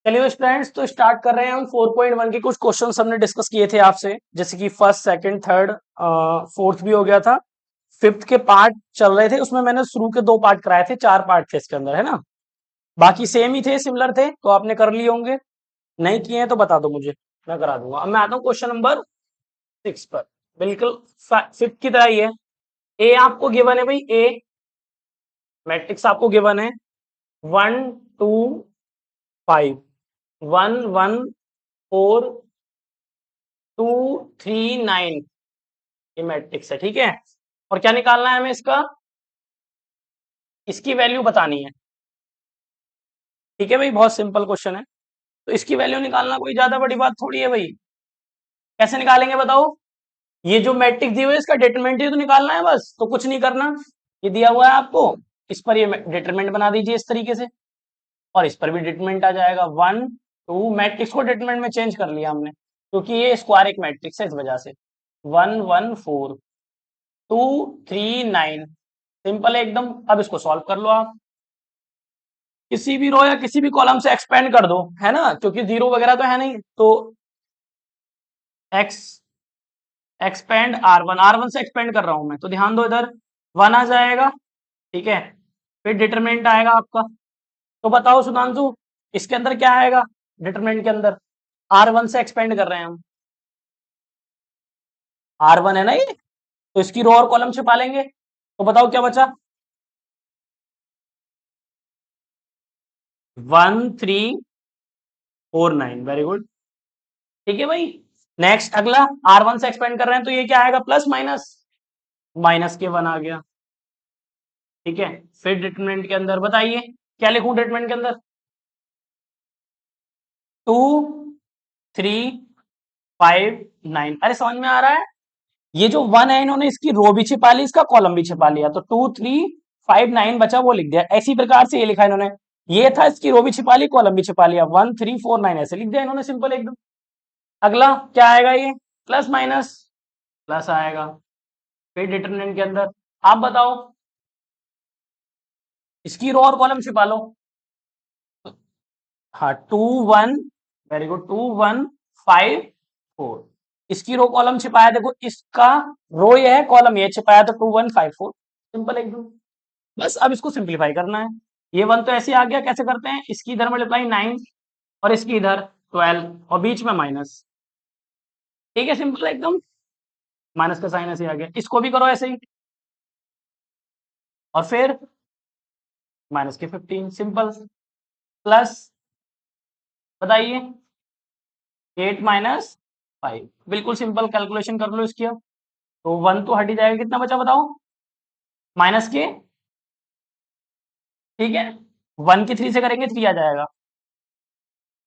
चलिए स्टूडेंट्स, तो स्टार्ट कर रहे हैं हम 4.1 के कुछ क्वेश्चंस हमने डिस्कस किए थे आपसे, जैसे कि फर्स्ट, सेकंड, थर्ड, फोर्थ भी हो गया था। फिफ्थ के पार्ट चल रहे थे, उसमें मैंने शुरू के 2 पार्ट कराए थे, 4 पार्ट थे इसके अंदर, है ना। बाकी सेम ही थे, सिमिलर थे, तो आपने कर लिए होंगे। नहीं किए हैं तो बता दो मुझे, मैं करा दूंगा। अब मैं आता हूँ क्वेश्चन नंबर 6 पर। बिल्कुल फिफ्थ की तरह ही है। ए आपको गिवन है भाई, ए मैट्रिक्स आपको गिवन है 1 2 5 1 1 4 2 3 9, ये मैट्रिक्स है, ठीक है। और क्या निकालना है हमें इसका, इसकी वैल्यू बतानी है। ठीक है भाई, बहुत सिंपल क्वेश्चन है। तो इसकी वैल्यू निकालना कोई ज्यादा बड़ी बात थोड़ी है भाई। कैसे निकालेंगे बताओ। ये जो मैट्रिक्स दी हुई है इसका डिटरमिनेंट ही तो निकालना है, बस, तो कुछ नहीं करना। ये दिया हुआ है आपको, इस पर ये डिटरमिनेंट बना दीजिए इस तरीके से, और इस पर भी डिटरमिनेंट आ जाएगा 1 2। मैट्रिक्स को डिटरमिनेंट में चेंज कर लिया हमने, क्योंकि ये स्क्वायर एक मैट्रिक्स है, इस वजह से 1 1 4 2 3 9। सिंपल है एकदम। अब इसको सॉल्व कर लो आप, किसी भी रो या किसी भी कॉलम से एक्सपेंड कर दो, है ना, क्योंकि जीरो वगैरह तो है नहीं, तो एक्स एक्सपेंड R1 से एक्सपेंड कर रहा हूं मैं, तो ध्यान दो इधर 1 आ जाएगा, ठीक है। फिर डिटरमिनेंट आएगा आपका। तो बताओ सुधांशु, इसके अंदर क्या आएगा डिटरमिनेंट के अंदर। R1 से एक्सपेंड कर रहे हैं हम, R1 है ना ये, तो इसकी रो और कॉलम छिपा लेंगे। तो बताओ क्या बचा, 1 3 4 9। वेरी गुड, ठीक है भाई। नेक्स्ट अगला, R1 से एक्सपेंड कर रहे हैं, तो ये क्या आएगा, प्लस माइनस, माइनस के 1 आ गया, ठीक है। फिर डिटरमिनेंट के अंदर बताइए क्या लिखूं डिटरमिनेंट के अंदर, 2 3 5 9। अरे समझ में आ रहा है। ये जो 1 है, इन्होंने इसकी रो भी छिपा ली, इसका कॉलम भी छिपा लिया, तो 2 3 5 9 बचा, वो लिख दिया। ऐसी प्रकार से ये लिखा इन्होंने, ये था इसकी रो भी छिपा ली, कॉलम भी छिपा लिया, 1 3 4 9 ऐसे लिख दिया इन्होंने, सिंपल एकदम। अगला क्या आएगा, ये प्लस माइनस, प्लस आएगा। फिर डिटरमिनेंट के अंदर आप बताओ, इसकी रो और कॉलम छिपा लो। हाँ 2 1, वेरी गुड, 2 1 5 4। इसकी रो कॉलम छिपाया, देखो इसका रो ये है, कॉलम ये छिपाया, तो 2 1 5 4, सिंपल एकदम। बस अब इसको सिंप्लीफाई करना है। ये 1 तो ऐसे आ गया, कैसे करते हैं, इसकी इधर मल्टीप्लाई 9 और इसकी इधर 12 और बीच में माइनस, ठीक है, सिंपल एकदम। माइनस का साइन ऐसे आ गया, इसको भी करो ऐसे ही, और फिर माइनस के 15, सिंपल। प्लस बताइए 8 माइनस 5, बिल्कुल सिंपल, कैलकुलेशन कर लो इसकी अब। तो 1 तो हट ही जाएगा, कितना बचा बताओ, माइनस के, ठीक है, 1 की 3 से करेंगे 3 आ जाएगा।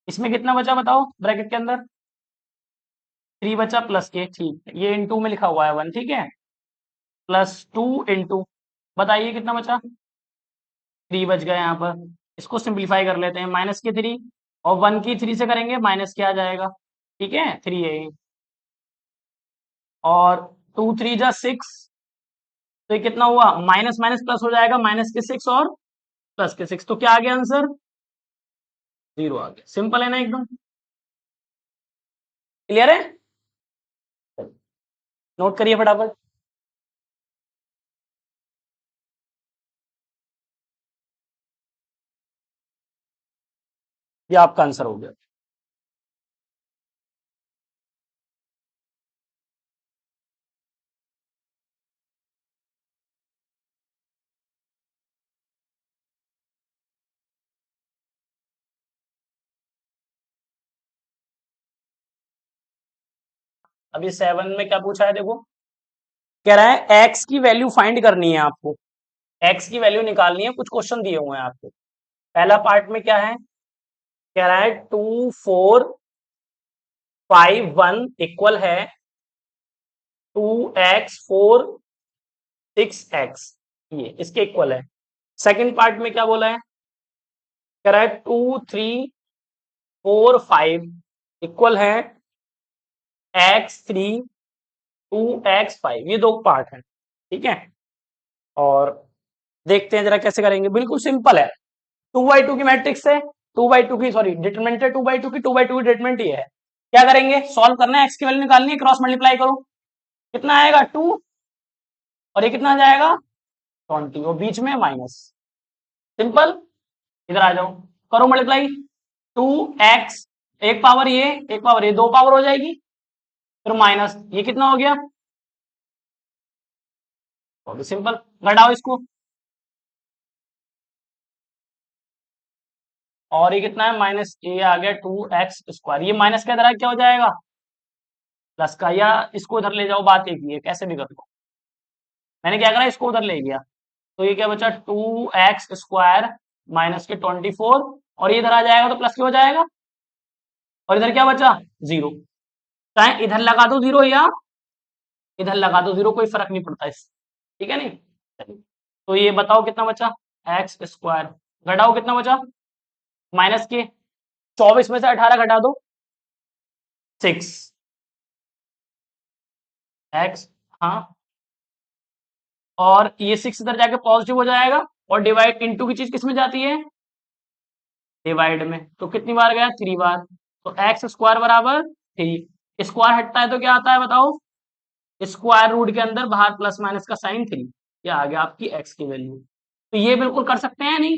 इसमें कितना बचा बताओ ब्रैकेट के अंदर, 3 बचा प्लस के, ठीक है, ये इनटू में लिखा हुआ है 1, ठीक है, प्लस 2 इंटू, बताइए कितना बचा, 3 बच गया यहाँ पर। इसको सिंप्लीफाई कर लेते हैं, माइनस के 3 और 1 की 3 से करेंगे माइनस के आ जाएगा, ठीक है, 3 है ये। और 2 3 जा 6, तो ये कितना हुआ, माइनस माइनस प्लस हो जाएगा, माइनस के 6 और प्लस के 6, तो क्या आ गया आंसर, 0 आ गया। सिंपल है ना एकदम, क्लियर है। नोट करिए फटाफट। ये आपका आंसर हो गया। अभी 7 में क्या पूछा है देखो, कह रहा है एक्स की वैल्यू फाइंड करनी है आपको, एक्स की वैल्यू निकालनी है, कुछ क्वेश्चन दिए हुए हैं आपको। पहला पार्ट में क्या है, कह रहा है 2 4 5 1 इक्वल है 2x 4 6x, ये इसके इक्वल है। सेकंड पार्ट में क्या बोला है, कह रहा है 2 3 4 5 इक्वल है x 3 2x 5, ये 2 पार्ट है, ठीक है। और देखते हैं जरा कैसे करेंगे, बिल्कुल सिंपल है। 2 बाई 2 की मैट्रिक्स है, 2/2 की, सॉरी डिटरमिनेंट है 2/2 की, 2/2 की डिटरमिनेंट ये है। क्या करेंगे, सॉल्व करना है, एक्स की वैल्यू निकालनी है, क्रॉस मल्टीप्लाई करो, कितना आएगा 2, और ये कितना आ जाएगा 20, और बीच में माइनस, सिंपल। इधर आ जाओ, करो मल्टीप्लाई, 2x, एक पावर ये, एक पावर ये, दो पावर हो जाएगी, फिर माइनस ये कितना हो गया, बहुत सिंपल, घटाओ इसको, और ये कितना है माइनस, ये आ गया 2x², ये माइनस का इधर क्या हो जाएगा प्लस का, या इसको उधर ले जाओ, बात एक ही है, कैसे भी कर लो, मैंने क्या करा इसको उधर ले गया, तो ये क्या बचा 2x² माइनस के 24, और ये इधर आ जाएगा तो प्लस क्या हो जाएगा, और इधर क्या बचा 0, चाहे इधर लगा दो 0 या इधर लगा दो 0, कोई फर्क नहीं पड़ता इस, ठीक है नहीं। तो ये बताओ कितना बचा x², घटाओ कितना बचा माइनस के 24 में से 18 घटा दो 6 x, हाँ, और ये 6 इधर जाके पॉजिटिव हो जाएगा, और डिवाइड इनटू की चीज किस में जाती है डिवाइड में, तो कितनी बार गया 3 बार, तो x² बराबर 3, स्क्वायर हटता है तो क्या आता है बताओ, स्क्वायर रूट के अंदर बाहर प्लस माइनस का साइन 3, ये आ गया आपकी x की वैल्यू। तो ये बिल्कुल कर सकते हैं नहीं,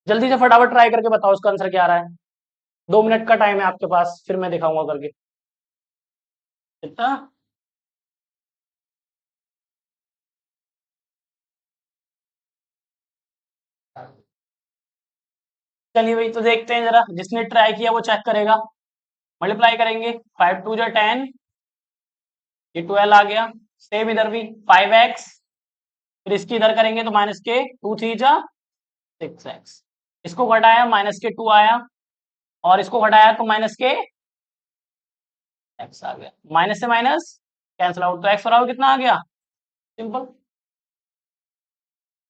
जल्दी से फटाफट ट्राई करके बताओ इसका आंसर क्या आ रहा है, 2 मिनट का टाइम है आपके पास, फिर मैं दिखाऊंगा करके, कितना, चलिए भाई तो देखते हैं जरा, जिसने ट्राई किया वो चेक करेगा, मल्टीप्लाई करेंगे, 5 2 जा 10, ये 12 आ गया, सेम इधर भी 5x, फिर इसकी इधर करेंगे तो माइनस के 2 3 जा 6x, इसको घटाया माइनस के 2 आया, और इसको घटाया तो माइनस के x आ गया, माइनस से माइनस कैंसिल आउट, तो x बराबर कितना आ गया, सिंपल,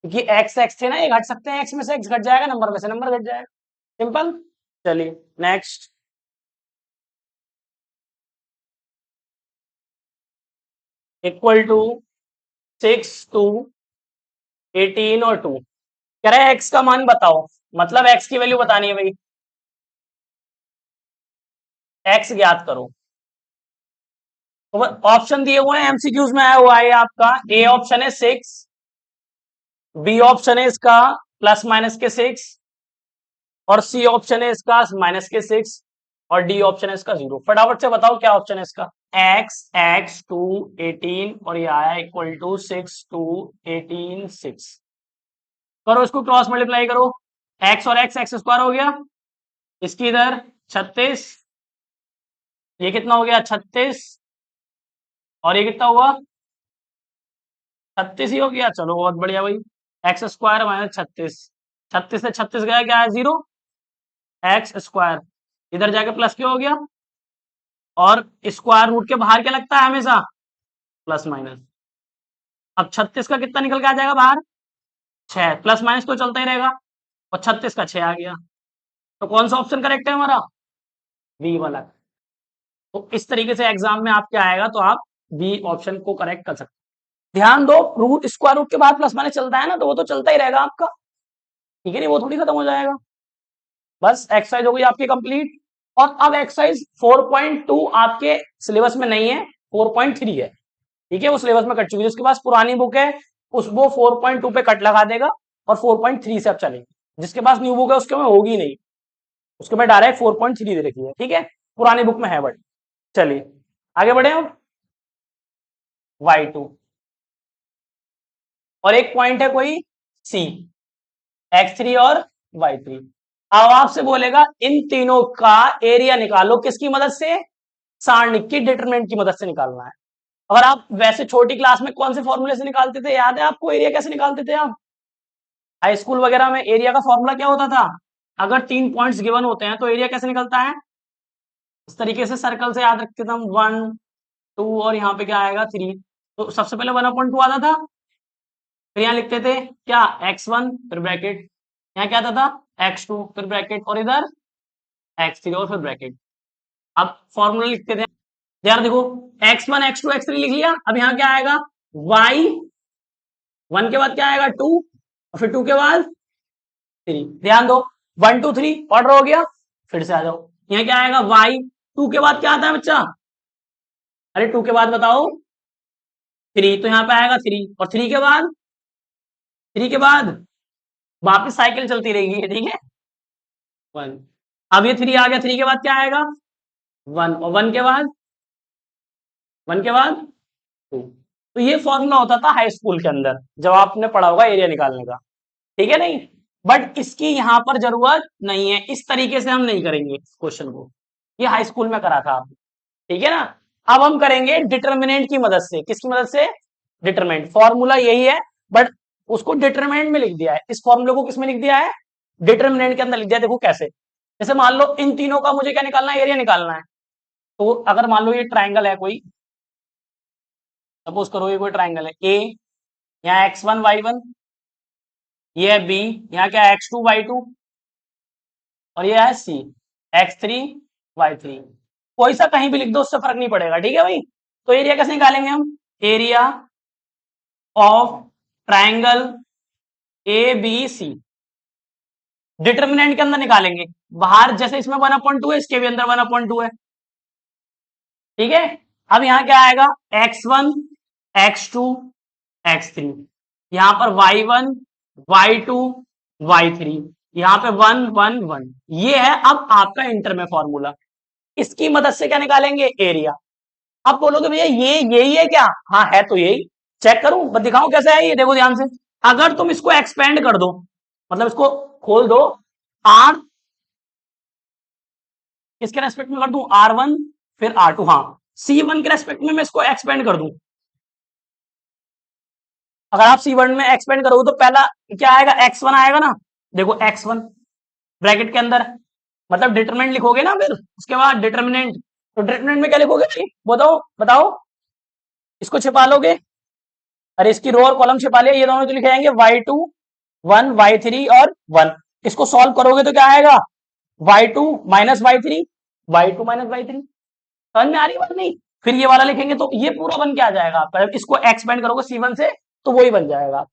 क्योंकि x x थे ना, ये घट सकते हैं, x में से x घट जाएगा, नंबर में से नंबर घट जाएगा, सिंपल। चलिए नेक्स्ट, इक्वल टू 6 2 18 और 2, कह रहे हैं x का मान बताओ, मतलब x की वैल्यू बतानी है भाई, x ज्ञात करो, तो ऑप्शन दिए हुए हैं, एमसीक्यूज में आया हुआ है आपका, ए ऑप्शन है 6, बी ऑप्शन है इसका प्लस माइनस के 6, और सी ऑप्शन है इसका माइनस के 6, और डी ऑप्शन है इसका 0, फटाफट से बताओ क्या ऑप्शन है इसका, x 2 18, और ये आया इक्वल टू 6 2 18 6, करो इसको क्रॉस मल्टीप्लाई करो, x और x² हो गया, इसकी इधर 36, ये कितना हो गया 36, और ये कितना हुआ 36 ही हो गया, चलो बहुत बढ़िया भाई, x² माइनस 36, 36 से 36 गया, क्या है 0, x², इधर जाके प्लस क्या हो गया, और स्क्वायर रूट के बाहर क्या लगता है हमेशा प्लस माइनस, अब 36 का कितना निकल के आ जाएगा बाहर 6, प्लस माइनस तो चलता ही रहेगा, और 36 का 6 आ गया, तो कौन सा ऑप्शन करेक्ट है हमारा, बी वाला। तो इस तरीके से एग्जाम में आपके आएगा, तो आप बी ऑप्शन को करेक्ट कर सकते हैं। ध्यान दो, रूट स्क्वायर रूट के बाद प्लस माइनस चलता है ना, तो वो तो चलता ही रहेगा आपका, ठीक है नहीं, वो थोड़ी खत्म हो जाएगा। बस एक्सरसाइज हो गई आपकी कंप्लीट, और अब एक्सरसाइज 4.2 आपके सिलेबस में नहीं है, 4.3 है, ठीक है, वो सिलेबस में कट चुकी है, जिसके पास पुरानी बुक है उस वो 4.2 पे कट लगा देगा, और 4.3 से अब चलेंगे, जिसके पास न्यू बुक है उसके में होगी नहीं, उसके में डायरेक्ट 4.3 दे रखी है, ठीक है, पुरानी बुक में है, बट चलिए आगे बढ़े हम, y2, और एक पॉइंट है कोई c, x3 और y3, अब आपसे बोलेगा इन तीनों का एरिया निकालो, किसकी मदद से, सारणी की डिटरमिनेंट की मदद से निकालना है। अगर आप वैसे छोटी क्लास में कौन से फॉर्मूले से निकालते थे, याद है आपको एरिया कैसे निकालते थे आप, हाई स्कूल वगैरह में एरिया का फॉर्मूला क्या होता था, अगर 3 पॉइंट्स गिवन होते हैं तो एरिया कैसे निकलता है, इस तरीके से सर्कल से याद रखते थे हम, 1 2, और यहाँ पे क्या आएगा 3, तो सबसे पहले 1/2 आता था, फिर यहाँ लिखते थे क्या x1 फिर ब्रैकेट, यहाँ क्या आता था x2 फिर ब्रैकेट, और इधर x3 और फिर ब्रैकेट, अब फॉर्मूला लिखते थे, यार देखो x1 x2 x3 लिख लिया, अब यहाँ क्या आएगा y1 के बाद क्या आएगा 2, और फिर 2 के बाद 3, ध्यान दो 1 2 3 ऑर्डर हो गया। फिर से आ जाओ, यहाँ क्या आएगा y 2 के बाद क्या आता है बच्चा? अरे 2 के बाद बताओ, 3, तो यहाँ पे आएगा 3, और 3 के बाद वापिस साइकिल चलती रहेगी, ठीक है। 1, अब ये 3 आ गया, 3 के बाद क्या आएगा? 1, और 1 के बाद 2। तो ये फॉर्मूला होता था हाई स्कूल के अंदर, जब आपने पढ़ा होगा एरिया निकालने का, ठीक है नहीं। बट इसकी यहां पर जरूरत नहीं है, इस तरीके से हम नहीं करेंगे क्वेश्चन को, ये हाई स्कूल में करा था आपने, ठीक है ना। अब हम करेंगे डिटर्मिनेंट की मदद से। किसकी मदद से? डिटरमिनेंट। फॉर्मूला यही है, बट उसको डिटरमिनेंट में लिख दिया है, इस फॉर्मूले को किसमें लिख दिया है? डिटरमिनेंट के अंदर लिख दिया। देखो कैसे, जैसे मान लो इन तीनों का मुझे क्या निकालना है? एरिया निकालना है। तो अगर मान लो ये ट्राइंगल है कोई, सपोज करो ये कोई ट्राइंगल है ए, यहाँ x1 y1, ये है बी, यहाँ क्या है x2 y2, और ये है सी x3 y3। कोई सा कहीं भी लिख दो, उससे फर्क नहीं पड़ेगा, ठीक है भाई। तो एरिया कैसे निकालेंगे हम? Area of triangle A B C, determinant के अंदर निकालेंगे। बाहर जैसे इसमें 1/2 है, इसके भी अंदर 1/2 है, ठीक है। अब यहाँ क्या आएगा? x1 x2 x3, यहाँ पर y1 y2 y3, यहाँ पे 1 1 1। ये है अब आपका इंटर में फॉर्मूला। इसकी मदद से क्या निकालेंगे? एरिया। अब बोलोगे भैया ये यही है क्या? हाँ है, तो यही। चेक करूं, बस दिखाऊं कैसे है ये, देखो ध्यान से। अगर तुम इसको एक्सपेंड कर दो, मतलब इसको खोल दो, आर किसके रेस्पेक्ट में कर दूं? R1 फिर R2, हाँ C1 के रेस्पेक्ट में मैं इसको एक्सपेंड कर दूं। अगर आप C1 में एक्सपेंड करोगे तो पहला क्या आएगा? x1 आएगा ना, देखो x1 ब्रैकेट के अंदर, मतलब डिटरमिनेंट लिखोगे ना, फिर उसके बाद डिटरमिनेंट। तो डिटरमिनेंट में क्या लिखोगे भाई? बताओ बताओ, इसको छिपा लोगे? अरे इसकी रो और कॉलम छिपा लिया, ये दोनों तो लिखे जाएंगे y2 1 y3 और 1। इसको सॉल्व करोगे तो क्या आएगा? y2 minus y3, y2 minus y3। समझ में आ रही बात नहीं? फिर ये वाला लिखेंगे तो ये पूरा बन के आ जाएगा आपका। जब इसको एक्सपेंड करोगे C1 से तो वही बन जाएगा।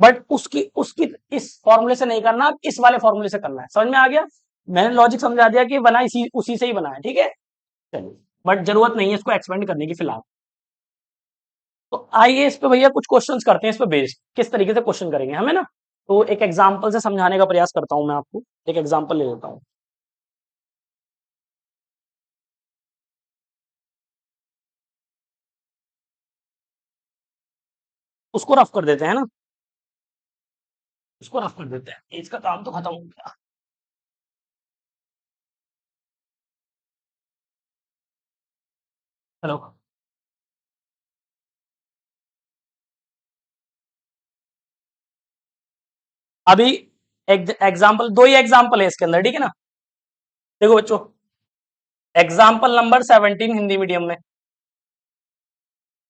बट उसकी उसकी इस फॉर्मूले से नहीं करना, इस वाले फॉर्मूले से करना है। समझ में आ गया? मैंने लॉजिक समझा दिया कि बना इसी उसी से ही बना है, ठीक है। चलिए, बट जरूरत नहीं है इसको एक्सपेंड करने की फिलहाल। तो आइए इस पे भैया कुछ क्वेश्चंस करते हैं, इस पे बेस्ड किस तरीके से क्वेश्चन करेंगे हमें ना। तो एक एग्जांपल से समझाने का प्रयास करता हूं मैं आपको। एक एग्जांपल ले लेता हूं, उसको रफ कर देते हैं ना, उसको रफ कर देते हैं, इसका काम तो खत्म हो गया। हेलो। अभी एक एग्जांपल, दो ही एग्जांपल है इसके अंदर, ठीक है ना। देखो बच्चों, एग्जांपल नंबर 17 हिंदी मीडियम में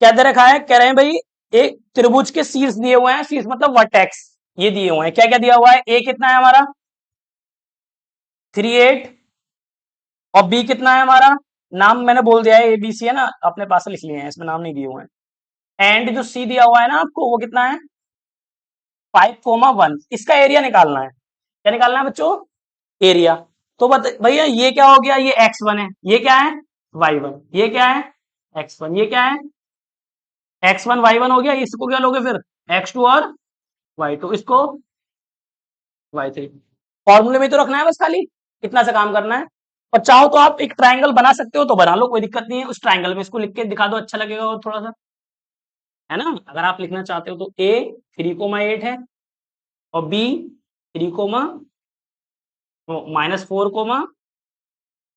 क्या दे रखा है? कह रहे हैं भाई एक त्रिभुज के शीर्ष दिए हुए हैं, शीर्ष मतलब वर्टेक्स, ये दिए हुए हैं। क्या क्या दिया हुआ है? ए कितना है हमारा? 3 8, और बी कितना है हमारा? नाम मैंने बोल दिया है, ABC है ना, अपने पास से लिख लिए हैं, इसमें नाम नहीं दिए हुए हैं। एंड जो सी दिया हुआ है ना आपको, वो कितना है? 5 1। इसका एरिया निकालना है। क्या निकालना है बच्चों? एरिया। तो भैया ये क्या हो गया? ये x1 है, ये क्या है? y1, ये क्या है? x1, ये क्या है? x1 y1 हो गया। इसको क्या लोगे फिर? x2 और y2, इसको y3। फॉर्मूले में तो रखना है बस, खाली इतना सा काम करना है। और चाहो तो आप एक ट्रायंगल बना सकते हो तो बना लो, कोई दिक्कत नहीं है। उस ट्रायंगल में इसको लिख के दिखा दो, अच्छा लगेगा और थोड़ा सा, है ना। अगर आप लिखना चाहते हो तो A 3,8 है, और B 3, -4,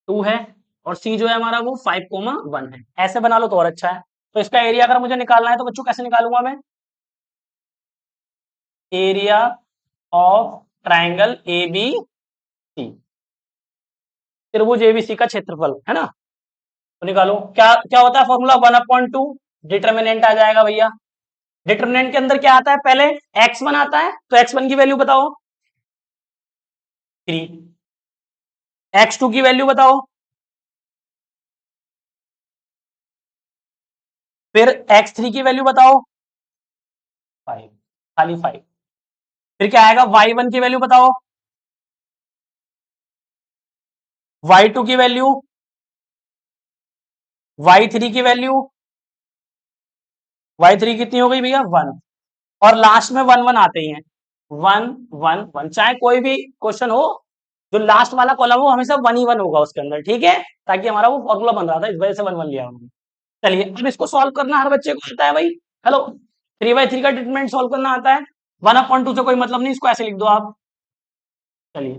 2 है, और C जो है हमारा वो 5, 1 है। ऐसे बना लो तो और अच्छा है। तो इसका एरिया अगर मुझे निकालना है तो बच्चों कैसे निकालूंगा मैं? Area of triangle A B C, त्रिभुज एबीसी का क्षेत्रफल, है ना। तो निकालो, क्या क्या होता है फॉर्मूला? 1/2। डिटर्मिनेंट आ जाएगा भैया। डिटर्मिनेंट के अंदर क्या आता है? पहले x1 आता है, तो x1 की वैल्यू बताओ 3, x2 की वैल्यू बताओ, फिर x3 की वैल्यू बताओ 5, खाली 5। फिर क्या आएगा? y1 की वैल्यू बताओ y2 की वैल्यू, y3 की वैल्यू, y3 कितनी हो गई भैया 1, और लास्ट में 1 1 आते ही हैं, 1 1 1, चाहे कोई भी क्वेश्चन हो जो लास्ट वाला कॉलम हो हमेशा 1 ही 1 होगा उसके अंदर, ठीक है, ताकि हमारा वो फॉर्मूला बन रहा था, इस वजह से 1 1 लिया हमने। चलिए अब इसको सॉल्व करना हर बच्चे को आता है भाई, हेलो, 3/3 का ट्रीटमेंट सॉल्व करना आता है, 1/2 से कोई मतलब नहीं, इसको ऐसे लिख दो आप। चलिए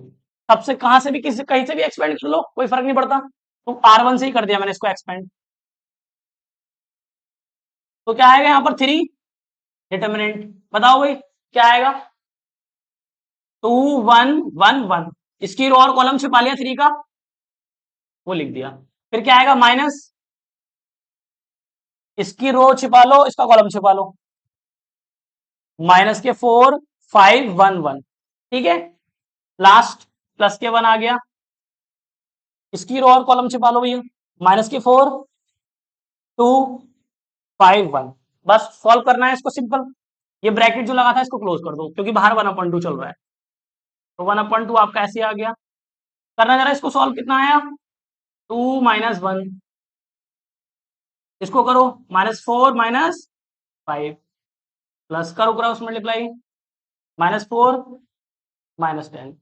सबसे कहां से भी किसी कहीं से भी एक्सपेंड कर लो, कोई फर्क नहीं पड़ता, तो R1 से ही कर दिया मैंने इसको एक्सपेंड, तो क्या आएगा यहाँ पर 3, डिटर्मिनेंट बताओ भाई क्या आएगा, 2 1 1 1, इसकी रो और कॉलम छिपा लिया 3 का, वो लिख दिया, फिर क्या आएगा माइनस, इसकी रो छिपा लो इसका कॉलम छिपा लो, माइनस के 4 5 1 1, ठीक है, लास्ट प्लस के 1 आ गया, इसकी रो और कॉलम छिपा लो भैया, माइनस के 4 2 5 1, बस सॉल्व करना है इसको सिंपल, ये ब्रैकेट जो लगा था इसको क्लोज कर दो क्योंकि बाहर 1/2 चल रहा है, तो 1/2 आपका ऐसे आ गया, करना जरा इसको सॉल्व, कितना आया 2 -1, इसको करो -4 -5, प्लस करो cross multiply, -4 -10,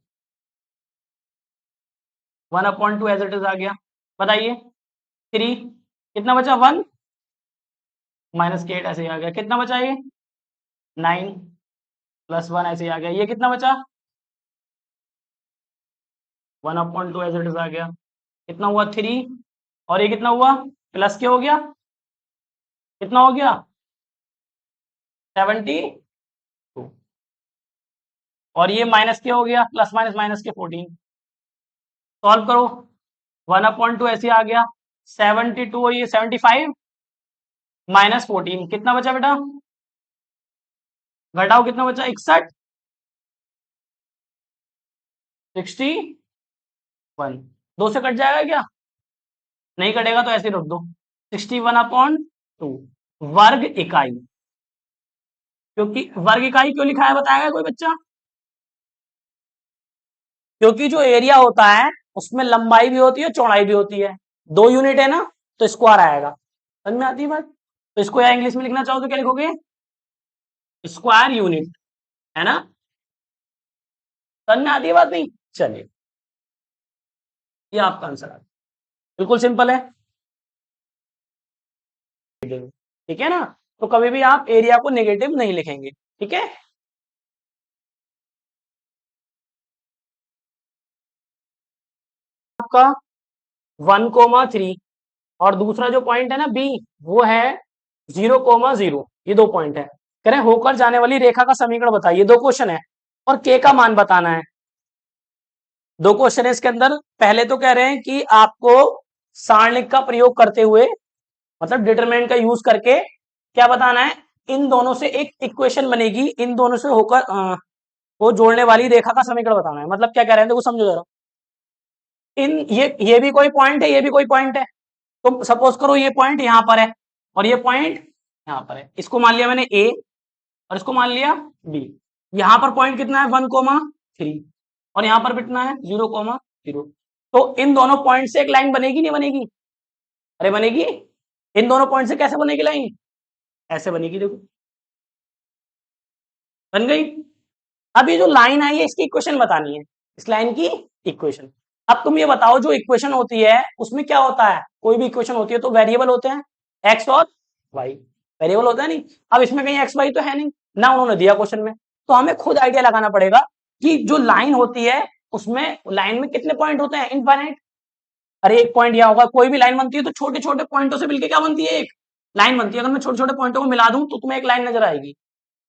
1/2 as it is आ गया, बताइए 3, कितना बचा 1 माइनस के 8 ऐसे ही आ गया, कितना बचा ये 9 प्लस 1 ऐसे ही आ गया, ये कितना बचा 1/2 एज इट इज आ गया, कितना हुआ 3, और ये कितना हुआ प्लस के हो गया, कितना हो गया 72, और ये माइनस के हो गया, प्लस माइनस माइनस के 14, सॉल्व करो 1/2 ऐसे आ गया, 72 और ये 75 -14, कितना बचा बेटा, घटाओ कितना बचा 61 61, 2 से कट जाएगा क्या, नहीं कटेगा तो ऐसे ही रख दो, 61/2 वर्ग इकाई, क्योंकि वर्ग इकाई क्यों लिखा है बताएगा कोई बच्चा, क्योंकि जो एरिया होता है उसमें लंबाई भी होती है चौड़ाई भी होती है, 2 यूनिट है ना तो स्क्वायर आएगा, समझ में आती है बात, तो इसको या इंग्लिश में लिखना चाहो तो क्या लिखोगे स्क्वायर यूनिट, है ना, समझ में आती है बात नहीं, चलिए ये आपका आंसर है, बिल्कुल सिंपल है, ठीक है ना, तो कभी भी आप एरिया को नेगेटिव नहीं लिखेंगे, ठीक है, आपका 1,3 और दूसरा जो पॉइंट है ना बी, वो है 0,0, ये 2 पॉइंट है, कह रहे हैं होकर जाने वाली रेखा का समीकरण बताइए, 2 क्वेश्चन है और के का मान बताना है, 2 क्वेश्चन है इसके अंदर, पहले तो कह रहे हैं कि आपको सारणिक का प्रयोग करते हुए मतलब डिटरमिनेंट का यूज करके क्या बताना है, इन दोनों से एक इक्वेशन बनेगी, इन दोनों से होकर वो जोड़ने वाली रेखा का समीकरण बताना है, मतलब क्या कह रहे हैं देखो समझो जरा, इन ये भी कोई पॉइंट है, ये भी कोई पॉइंट है, तो सपोज करो ये पॉइंट यहां पर है और ये पॉइंट यहां पर है, इसको मान लिया मैंने ए और इसको मान लिया बी, यहां पर पॉइंट कितना है 1,3 और यहां पर कितना है 0,0, तो इन दोनों पॉइंट से एक लाइन बनेगी नहीं बनेगी, अरे बनेगी, इन दोनों पॉइंट से कैसे बनेगी लाइन, ऐसे बनेगी देखो, बन गई, अब ये जो लाइन आई है इसकी इक्वेशन बतानी है, इस लाइन की इक्वेशन, अब तुम ये बताओ जो इक्वेशन होती है उसमें क्या होता है, कोई भी इक्वेशन होती है तो वेरिएबल होते हैं एक्स और वाई, वेरिएबल होता है नहीं, अब इसमें कहीं एक्स वाई तो है नहीं ना उन्होंने दिया क्वेश्चन में, तो हमें खुद आइडिया लगाना पड़ेगा कि जो लाइन होती है उसमें लाइन में कितने पॉइंट होते हैं इनफाइनाइट, अरे एक पॉइंट यहाँ होगा, कोई भी लाइन बनती है तो छोटे छोटे पॉइंटों से मिलकर क्या बनती है एक लाइन बनती है, अगर मैं छोटे छोटे पॉइंटों को मिला दूं तो तुम्हें एक लाइन नजर आएगी,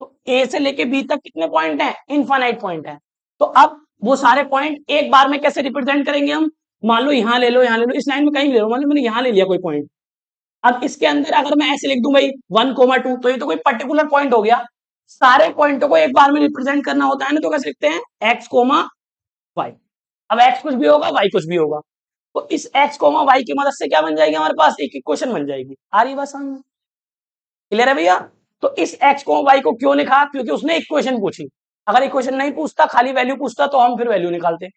तो ए से लेके बी तक कितने पॉइंट हैं इनफाइनाइट पॉइंट है, तो अब वो सारे पॉइंट एक बार में कैसे रिप्रेजेंट करेंगे हम, मान लो यहाँ ले लो यहाँ ले लो, इस लाइन में कहीं भी ले लो, मान लो मैंने यहाँ ले लिया कोई पॉइंट, अब इसके अंदर अगर मैं ऐसे लिख दूं भाई 1,2 तो ये तो कोई पर्टिकुलर पॉइंट हो गया, सारे पॉइंटों को एक बार में रिप्रेजेंट करना होता है ना, तो कैसे लिखते हैं एक्स कोमा वाई, अब एक्स कुछ भी होगा वाई कुछ भी होगा, तो इस एक्स कोमा वाई की मदद से क्या बन जाएगी हमारे पास एक इक्वेशन बन जाएगी, आ रही बात समझ, क्लियर है भैया, तो इस एक्स को वाई को क्यों लिखा, क्योंकि उसने इक्वेशन पूछी, अगर इक्वेशन नहीं पूछता खाली वैल्यू पूछता तो हम फिर वैल्यू निकालते,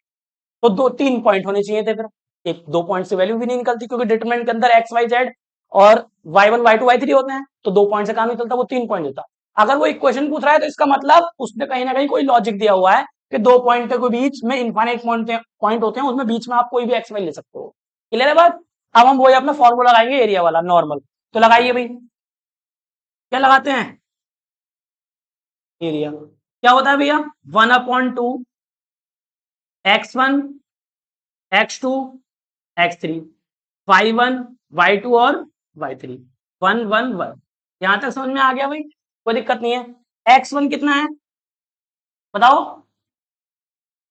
तो 2 3 पॉइंट होने चाहिए थे फिर, एक 2 पॉइंट से वैल्यू भी नहीं निकलती, क्योंकि डिटरमिनेंट के अंदर एक्स वाई जेड और y one y two y three होते हैं, तो 2 पॉइंट से काम नहीं चलता, वो 3 पॉइंट होता। अगर वो इक्वेशन पूछ रहा है तो इसका मतलब उसने कहीं ना कहीं कोई लॉजिक दिया हुआ है कि 2 पॉइंट के बीच में इनफाइनाइट पॉइंट होते हैं, उसमें बीच में आप कोई भी एक्स वाई ले सकते हो। क्लियर है बात? अब हम वही अपना फॉर्मूला लगाएंगे एरिया वाला नॉर्मल। तो लगाइए भाई, क्या लगाते हैं? एरिया क्या होता है भैया? 1/2 x1 x2 x3 y1 y2 और y3 1 1 1। यहां तक समझ में आ गया भाई? कोई दिक्कत नहीं है। x1 कितना है बताओ?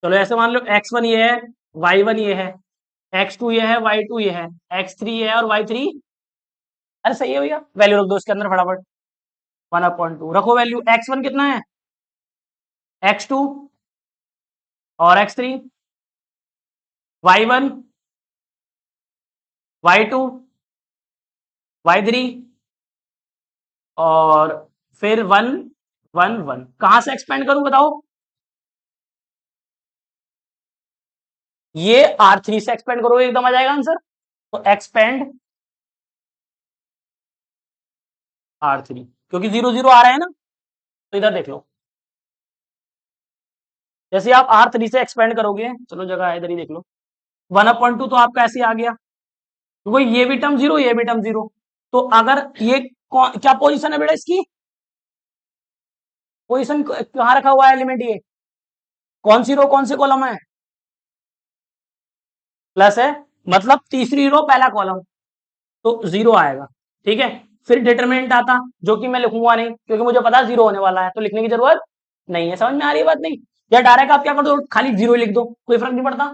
चलो ऐसे मान लो x1 ये है, y1 ये है, x2 ये है, y2 ये है, x3 ये है और y3। अरे सही है भैया, वैल्यू रख दो इसके अंदर फटाफट। 1/2 रखो वैल्यू। x1 कितना है? x2 और x3, y1 y2 y3 और फिर 1 1 1। कहां से एक्सपेंड करूं बताओ? ये R3 से एक्सपेंड करोगे एकदम आ जाएगा आंसर। तो एक्सपेंड R3, क्योंकि 0 0 आ रहा है ना, तो इधर देख लो। जैसे आप R3 से एक्सपेंड करोगे, चलो जगह है इधर ही देख लो, 1/2 तो आपका ऐसे आ गया, क्योंकि ये भी टर्म जीरो ये भी टर्म जीरो। तो अगर ये क्या पोजीशन है बेटा इसकी? पोजीशन कहां रखा हुआ है एलिमेंट? ये कौन सी रो कौन से कॉलम है? प्लस है, मतलब तीसरी रो पहला कॉलम, तो 0 आएगा। ठीक है, फिर डिटरमिनेंट आता, जो कि मैं लिखूंगा नहीं क्योंकि मुझे पता 0 होने वाला है, तो लिखने की जरूरत नहीं है। समझ में आ रही है बात? नहीं, या डायरेक्ट आप क्या कर दो, खाली 0 लिख दो, कोई फर्क नहीं पड़ता।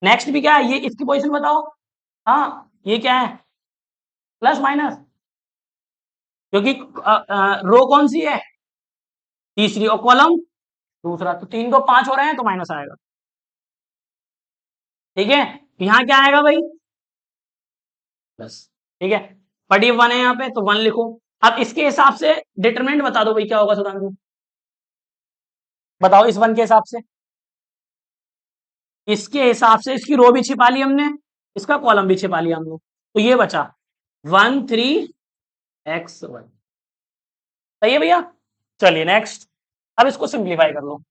नेक्स्ट भी क्या है, ये इसकी पोजीशन बताओ। हाँ, ये क्या है? प्लस माइनस, क्योंकि रो कौन सी है? तीसरी, और कॉलम दूसरा, तो 3 को 5 हो रहे हैं तो माइनस आएगा। ठीक है, यहां क्या आएगा भाई? प्लस। ठीक है, बट ये 1 है यहाँ पे, तो 1 लिखो। अब इसके हिसाब से डिटरमिनेंट बता दो भाई, क्या होगा सुधांशु? बताओ इस 1 के हिसाब से। इसके हिसाब से इसकी रो भी छिपा ली हमने, इसका कॉलम भी छिपा लिया हम लोग, तो ये बचा 1 3 x1। सही है भैया? चलिए नेक्स्ट, अब इसको सिंप्लीफाई कर लो।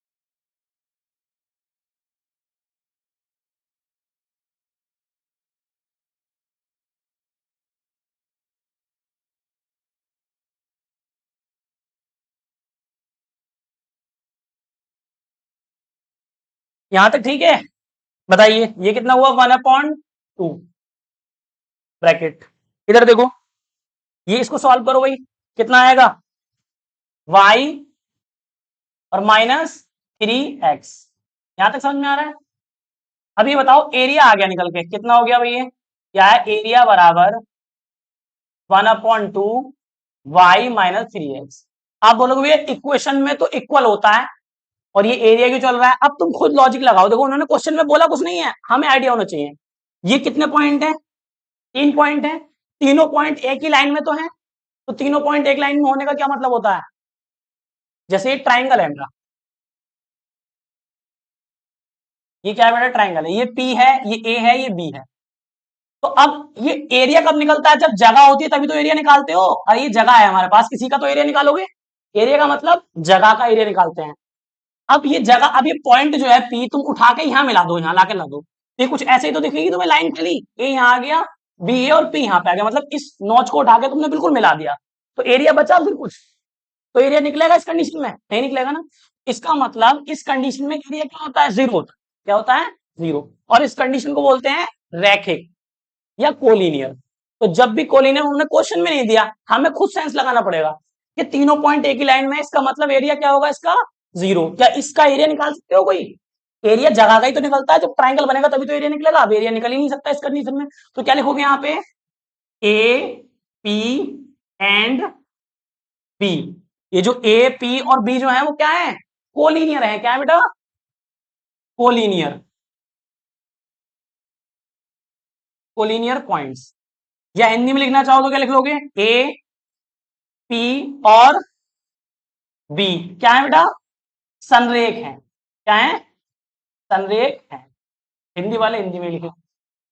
यहां तक ठीक है? बताइए ये कितना हुआ? 1/2 ब्रैकेट, इधर देखो, ये इसको सॉल्व करो भाई, कितना आएगा? y और -3x। यहां तक समझ में आ रहा है? अब ये बताओ, एरिया आ गया निकल के, कितना हो गया भाई? ये क्या है? एरिया बराबर 1/2 y-3x। आप बोलोगे भैया इक्वेशन में तो इक्वल होता है और ये एरिया क्यों चल रहा है? अब तुम खुद लॉजिक लगाओ। देखो उन्होंने क्वेश्चन में बोला कुछ नहीं है, हमें आइडिया होना चाहिए। ये कितने पॉइंट है? 3 पॉइंट है, तीनों पॉइंट एक ही लाइन में तो है, तो तीनों पॉइंट एक लाइन में होने का क्या मतलब होता है? जैसे ये ट्राइंगल है मेरा, ये क्या है बेटा? ट्राइंगल है, ये P है, ये A है, ये B है। तो अब ये एरिया कब निकलता है? जब जगह होती है तभी तो एरिया निकालते हो। और ये जगह है हमारे पास, किसी का तो एरिया निकालोगे। एरिया का मतलब जगह का एरिया निकालते हैं। अब ये जगह, अब ये पॉइंट जो है P, तुम उठा के यहाँ मिला दो, यहाँ लाके ला दो, ये कुछ ऐसे ही तो दिखेगी तुम्हें लाइन चली, ए यहाँ आ गया, बी ए और P यहाँ पे आ गया, मतलब इस नॉच को उठा के तुमने बिल्कुल मिला दिया, तो एरिया बचा फिर कुछ? तो एरिया निकलेगा इस कंडीशन में? नहीं निकलेगा ना। इसका मतलब इस कंडीशन में एरिया क्या होता है? 0 होता है। क्या होता है? 0। और इस कंडीशन को बोलते हैं रैखिक या कोलिनियर। तो जब भी कोलिनियर उन्होंने क्वेश्चन में नहीं दिया, हमें खुद सेंस लगाना पड़ेगा कि तीनों पॉइंट एक ही लाइन में, इसका मतलब एरिया क्या होगा इसका? 0। क्या इसका एरिया निकाल सकते हो कोई? एरिया जगह का ही तो निकलता है, जब ट्राइंगल बनेगा तभी तो एरिया निकलेगा, अब एरिया निकल ही नहीं सकता इस कंडीशन में। तो क्या लिखोगे यहाँ पे? A P and B. ये जो ए पी और बी जो है वो क्या है? कोलिनियर है। क्या है बेटा? Collinear, collinear points. या हिंदी में लिखना चाहो तो क्या लिख लोगे? ए पी और बी क्या है बेटा? संरेख है। क्या है? संरेख है। हिंदी वाले हिंदी में लिखे।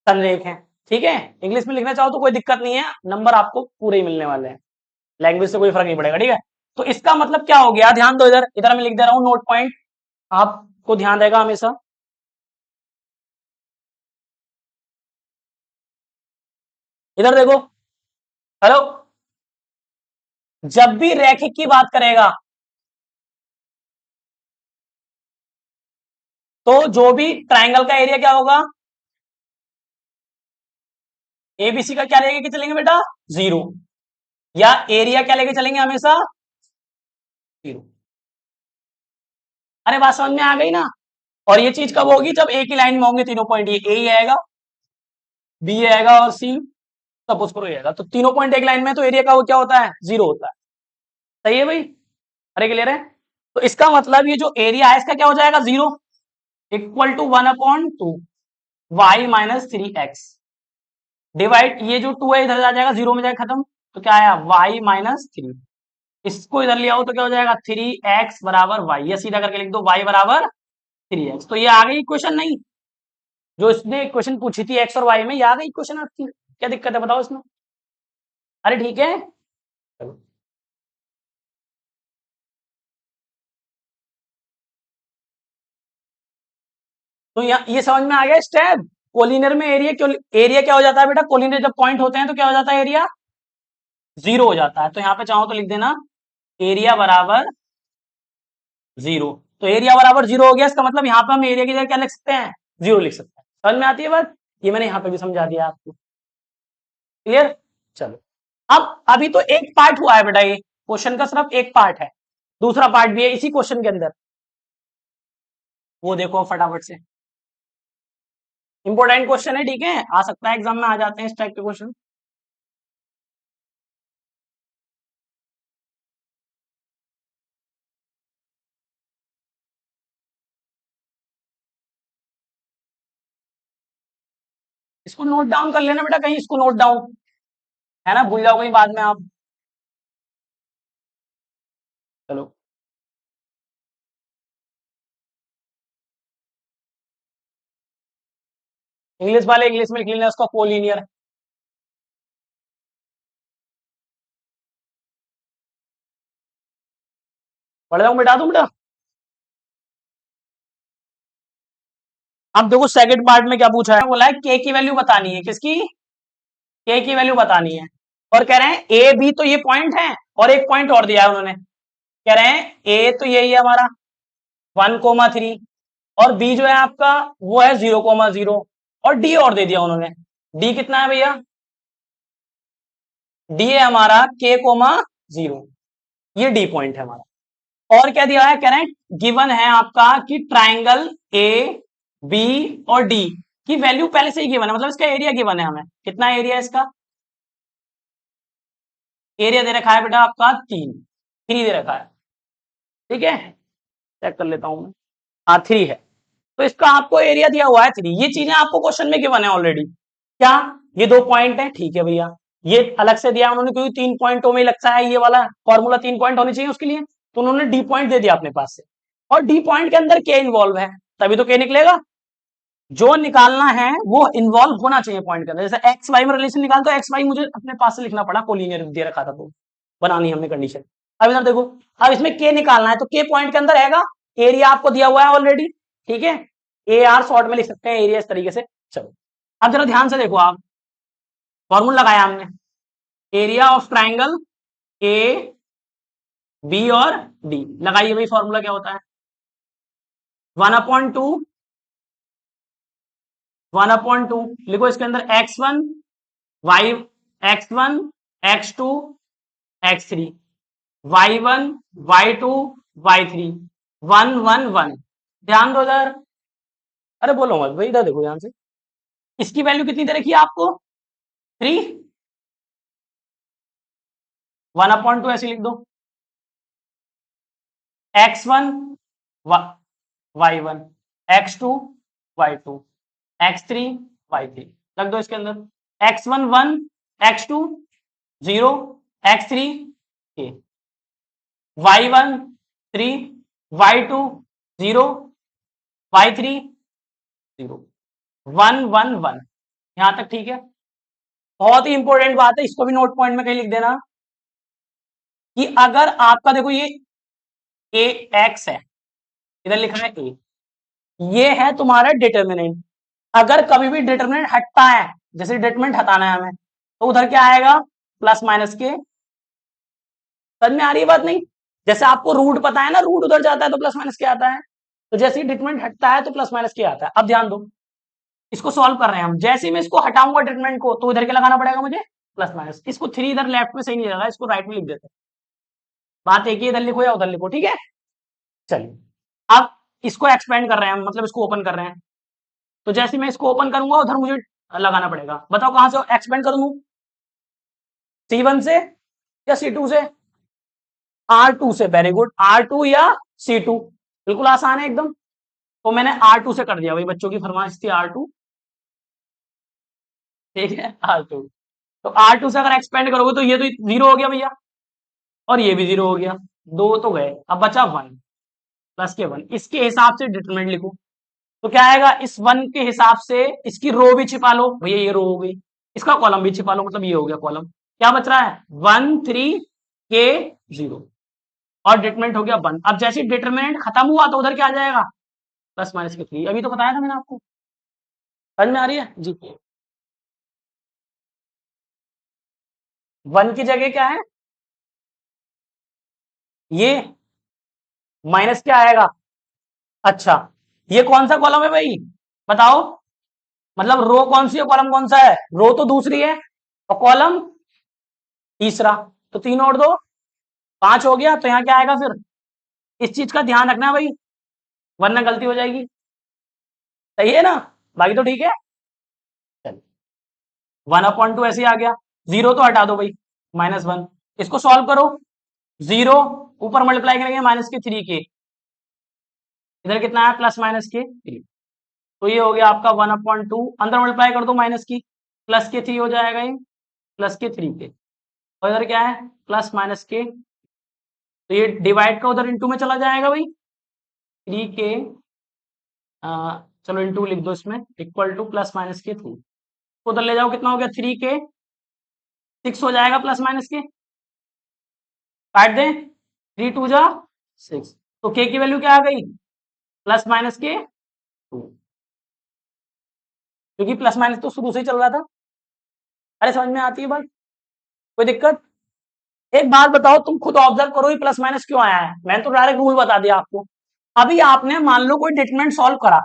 संरेख है। ठीक है, इंग्लिश में लिखना चाहो तो कोई दिक्कत नहीं है, नंबर आपको पूरे ही मिलने वाले हैं, लैंग्वेज से कोई फर्क नहीं पड़ेगा। ठीक है, तो इसका मतलब क्या हो गया, ध्यान दो, इधर इधर मैं लिख दे रहा हूं नोट पॉइंट, आपको ध्यान रहेगा हमेशा। इधर देखो, हेलो, जब भी रैखिक की बात करेगा तो जो भी ट्राइंगल का एरिया क्या होगा, एबीसी का क्या लेके चलेंगे बेटा, जीरो, या एरिया क्या लेके चलेंगे हमेशा, जीरो। अरे बात समझ में आ गई ना। और ये चीज कब होगी, जब एक ही लाइन में होंगे तीनों पॉइंट, ये ए ही आएगा, बी आएगा और सी, सपोज करो ये आएगा, तो तीनों पॉइंट एक लाइन में, तो एरिया का वो क्या होता है, जीरो होता है। सही है भाई, अरे क्लियर है। तो इसका मतलब ये जो एरिया है इसका क्या हो जाएगा, zero, equal to 1/2 y minus 3x, divide, ये जो 2 है इधर आ जाएगा, जीरो में जाएगा खत्म, तो क्या आया, वाई माइनस 3, इसको इधर ले आओ तो क्या हो जाएगा, 3x बराबर वाई, या सीधा करके लिख दो y बराबर 3x। तो ये आ गई इक्वेशन, नहीं जो इसने इक्वेशन पूछी थी x और y में, ये आ गई इक्वेशन आपकी, क्या दिक्कत है बताओ इसमें। अरे ठीक है, चलो। तो ये समझ में आ गया स्टेप। कोलिनियर में एरिया क्यों, एरिया क्या हो जाता है बेटा, कोलिनियर जब पॉइंट होते हैं तो क्या हो जाता है, एरिया जीरो हो जाता है। तो यहाँ पे चाहो तो लिख देना एरिया बराबर जीरो। तो एरिया बराबर जीरो हो गया, इसका मतलब यहाँ पे हम एरिया की जगह क्या लिख सकते हैं, जीरो लिख सकते हैं। समझ में आती है बात, ये मैंने यहाँ पे भी समझा दिया आपको, क्लियर। चलो, अब अभी तो एक पार्ट हुआ है बेटा, ये क्वेश्चन का सिर्फ एक पार्ट है, दूसरा पार्ट भी है इसी क्वेश्चन के अंदर, वो देखो फटाफट से, इंपॉर्टेंट क्वेश्चन है, ठीक है, आ सकता है एग्जाम में आ जाते हैं इस टाइप के क्वेश्चन। इसको नोट डाउन कर लेना बेटा, कहीं इसको नोट डाउन, है ना, भूल जाओ कहीं बाद में आप। चलो, इंग्लिश वाले इंग्लिश में लिख लेना उसका कोलिनियर। पढ़ जाऊं बेटा, दूं बेटा। अब देखो सेकंड पार्ट में क्या पूछा है, बोला है के की वैल्यू बतानी है, किसकी, के की वैल्यू बतानी है। और कह रहे हैं ए बी तो ये पॉइंट है, और एक पॉइंट और दिया है उन्होंने, कह रहे हैं ए तो यही है हमारा 1,3, और बी जो है आपका वो है 0,0, और डी और दे दिया उन्होंने। डी कितना है भैया, डी है हमारा k,0, ये डी पॉइंट है हमारा। और क्या दिया है, कह रहे हैं गिवन है आपका कि ट्राइंगल ए बी और डी की वैल्यू पहले से ही गिवन है, मतलब इसका एरिया गिवन है हमें, कितना एरिया है इसका, एरिया दे रखा है बेटा आपका 3 दे रखा है। ठीक है, चेक कर लेता हूं मैं, हाँ 3 है, तो इसका आपको एरिया दिया हुआ है 3, ये चीजें आपको क्वेश्चन में गिवन है ऑलरेडी। क्या, ये 2 पॉइंट है, ठीक है भैया, ये अलग से दिया उन्होंने क्योंकि 3 पॉइंटों में लगता है ये वाला फॉर्मूला, 3 पॉइंट होने चाहिए उसके लिए, तो उन्होंने डी पॉइंट दे दिया अपने पास से, और डी पॉइंट के अंदर के इन्वॉल्व है, तभी तो के निकलेगा, जो निकालना है वो इन्वॉल्व होना चाहिए पॉइंट के अंदर। जैसे एक्स वाई में रिलेशन निकाल, तो एक्स वाई मुझे अपने पास से लिखना पड़ा, कोलिनियर दे रखा था तो बनानी हमने कंडीशन। अब इधर देखो, अब इसमें के निकालना है, तो के पॉइंट के अंदर रहेगा, एरिया आपको दिया हुआ है ऑलरेडी, ठीक है, ए आर शॉर्ट में लिख सकते हैं एरिया इस तरीके से। चलो, अब जरा ध्यान से देखो आप, फॉर्मूला लगाया हमने, area of triangle A B और डी, लगाइए भाई, फॉर्मूला क्या होता है, 1/2, 1/2 लिखो, इसके अंदर x1 y, x1 x2 x3, y1 y2 y3, 1 1 1। ध्यान दो इधर, अरे बोलो मत भाई, इधर देखो ध्यान से, इसकी वैल्यू कितनी दे रखी है आपको, 3, 1/2 ऐसे लिख दो, x1 y1 x2 y2 x3 y3, रख दो इसके अंदर, x1 1, x2 0, x3 के, y1 3, y2 0, y3 0, 1 1 1। यहां तक ठीक है। बहुत ही इंपॉर्टेंट बात है, इसको भी नोट पॉइंट में कहीं लिख देना कि अगर आपका देखो ये एक्स है, इधर लिखा है ए, ये है तुम्हारा डिटर्मिनेंट। अगर कभी भी डिटर्मिनेंट हटता है, जैसे डिटर्मिनेंट हटाना है हमें, तो उधर क्या आएगा, प्लस माइनस के। समझ में आ रही है बात नहीं? जैसे आपको रूट पता है ना, रूट उधर जाता है तो प्लस माइनस के आता है, तो जैसे ही डिटर्मिनेंट हटता है तो प्लस माइनस के आता है। अब ध्यान दो, इसको सॉल्व कर रहे हैं हम, जैसे ही मैं इसको हटाऊंगा डिटर्मिनेंट को, तो इधर क्या लगाना पड़ेगा मुझे, प्लस माइनस। इसको थ्री इधर लेफ्ट में सही नहीं लगा, इसको राइट में लिख देते हैं। बात एक ही, इधर लिखो या उधर लिखो, ठीक है। चलिए, अब इसको एक्सपेंड कर रहे हैं हम, मतलब इसको ओपन कर रहे हैं। तो जैसे मैं इसको ओपन करूंगा, उधर मुझे लगाना पड़ेगा। बताओ कहां से एक्सपेंड करूं, C1 से या C2 से? R2 से। वेरी गुड, R2 या C2, बिल्कुल आसान है एकदम। तो मैंने R2 से कर दिया भाई, बच्चों की फरमाइश थी R2, ठीक है R2। तो R2 से अगर एक्सपेंड करोगे तो ये तो जीरो हो गया भैया, और ये भी जीरो हो गया, दो तो गए, अब बचा वन, प्लस के वन। इसके हिसाब से डिटरमिनेंट लिखो, तो क्या आएगा, इस वन के हिसाब से इसकी रो भी छिपा लो भैया, ये रो हो गई, इसका कॉलम भी छिपा लो, मतलब ये हो गया कॉलम। क्या बच रहा है, 1 3 के 0, और डिटरमिनेंट हो गया 1। अब जैसे डिटरमिनेंट खत्म हुआ तो उधर क्या आ जाएगा, प्लस माइनस के 3। अभी तो बताया था मैंने आपको, समझ में आ रही है जी? 1 की जगह क्या है, ये माइनस क्या आएगा। अच्छा, ये कौन सा कॉलम है भाई, बताओ, मतलब रो कौन सी है, कॉलम कौन सा है, रो तो दूसरी है और कॉलम तीसरा, तो 3 और 2 5 हो गया। तो यहाँ क्या आएगा फिर, इस चीज का ध्यान रखना भाई, वरना गलती हो जाएगी। सही है ना, बाकी तो ठीक है। चलिए, 1/2 ऐसे ही आ गया, जीरो तो हटा दो भाई, -1। इसको सॉल्व करो, जीरो ऊपर मल्टीप्लाई करेंगे माइनस के 3 के, इधर कितना है, प्लस माइनस के 3। तो ये हो गया आपका 1/2, अंदर मल्टीप्लाई कर दो माइनस की, प्लस के 3 हो जाएगा ये, प्लस के 3 के, और इधर क्या है, प्लस माइनस के। तो ये डिवाइड का उधर इंटू में चला जाएगा भाई, 3 के, चलो इंटू लिख दो इसमें, इक्वल टू प्लस माइनस के 3। उधर ले जाओ, कितना हो गया, 3 के 6 हो जाएगा, प्लस माइनस के, काट दें, 3 2 जा 6। तो के की वैल्यू क्या आ गई, प्लस माइनस के 2, क्योंकि प्लस माइनस तो शुरू से ही चल रहा था। अरे समझ में आती है बात, कोई दिक्कत? एक बात बताओ, तुम खुद ऑब्जर्व करो ये प्लस माइनस क्यों आया है, मैंने तो डायरेक्ट रूल बता दिया आपको। अभी आपने मान लो कोई डिटरमिनेंट सॉल्व करा,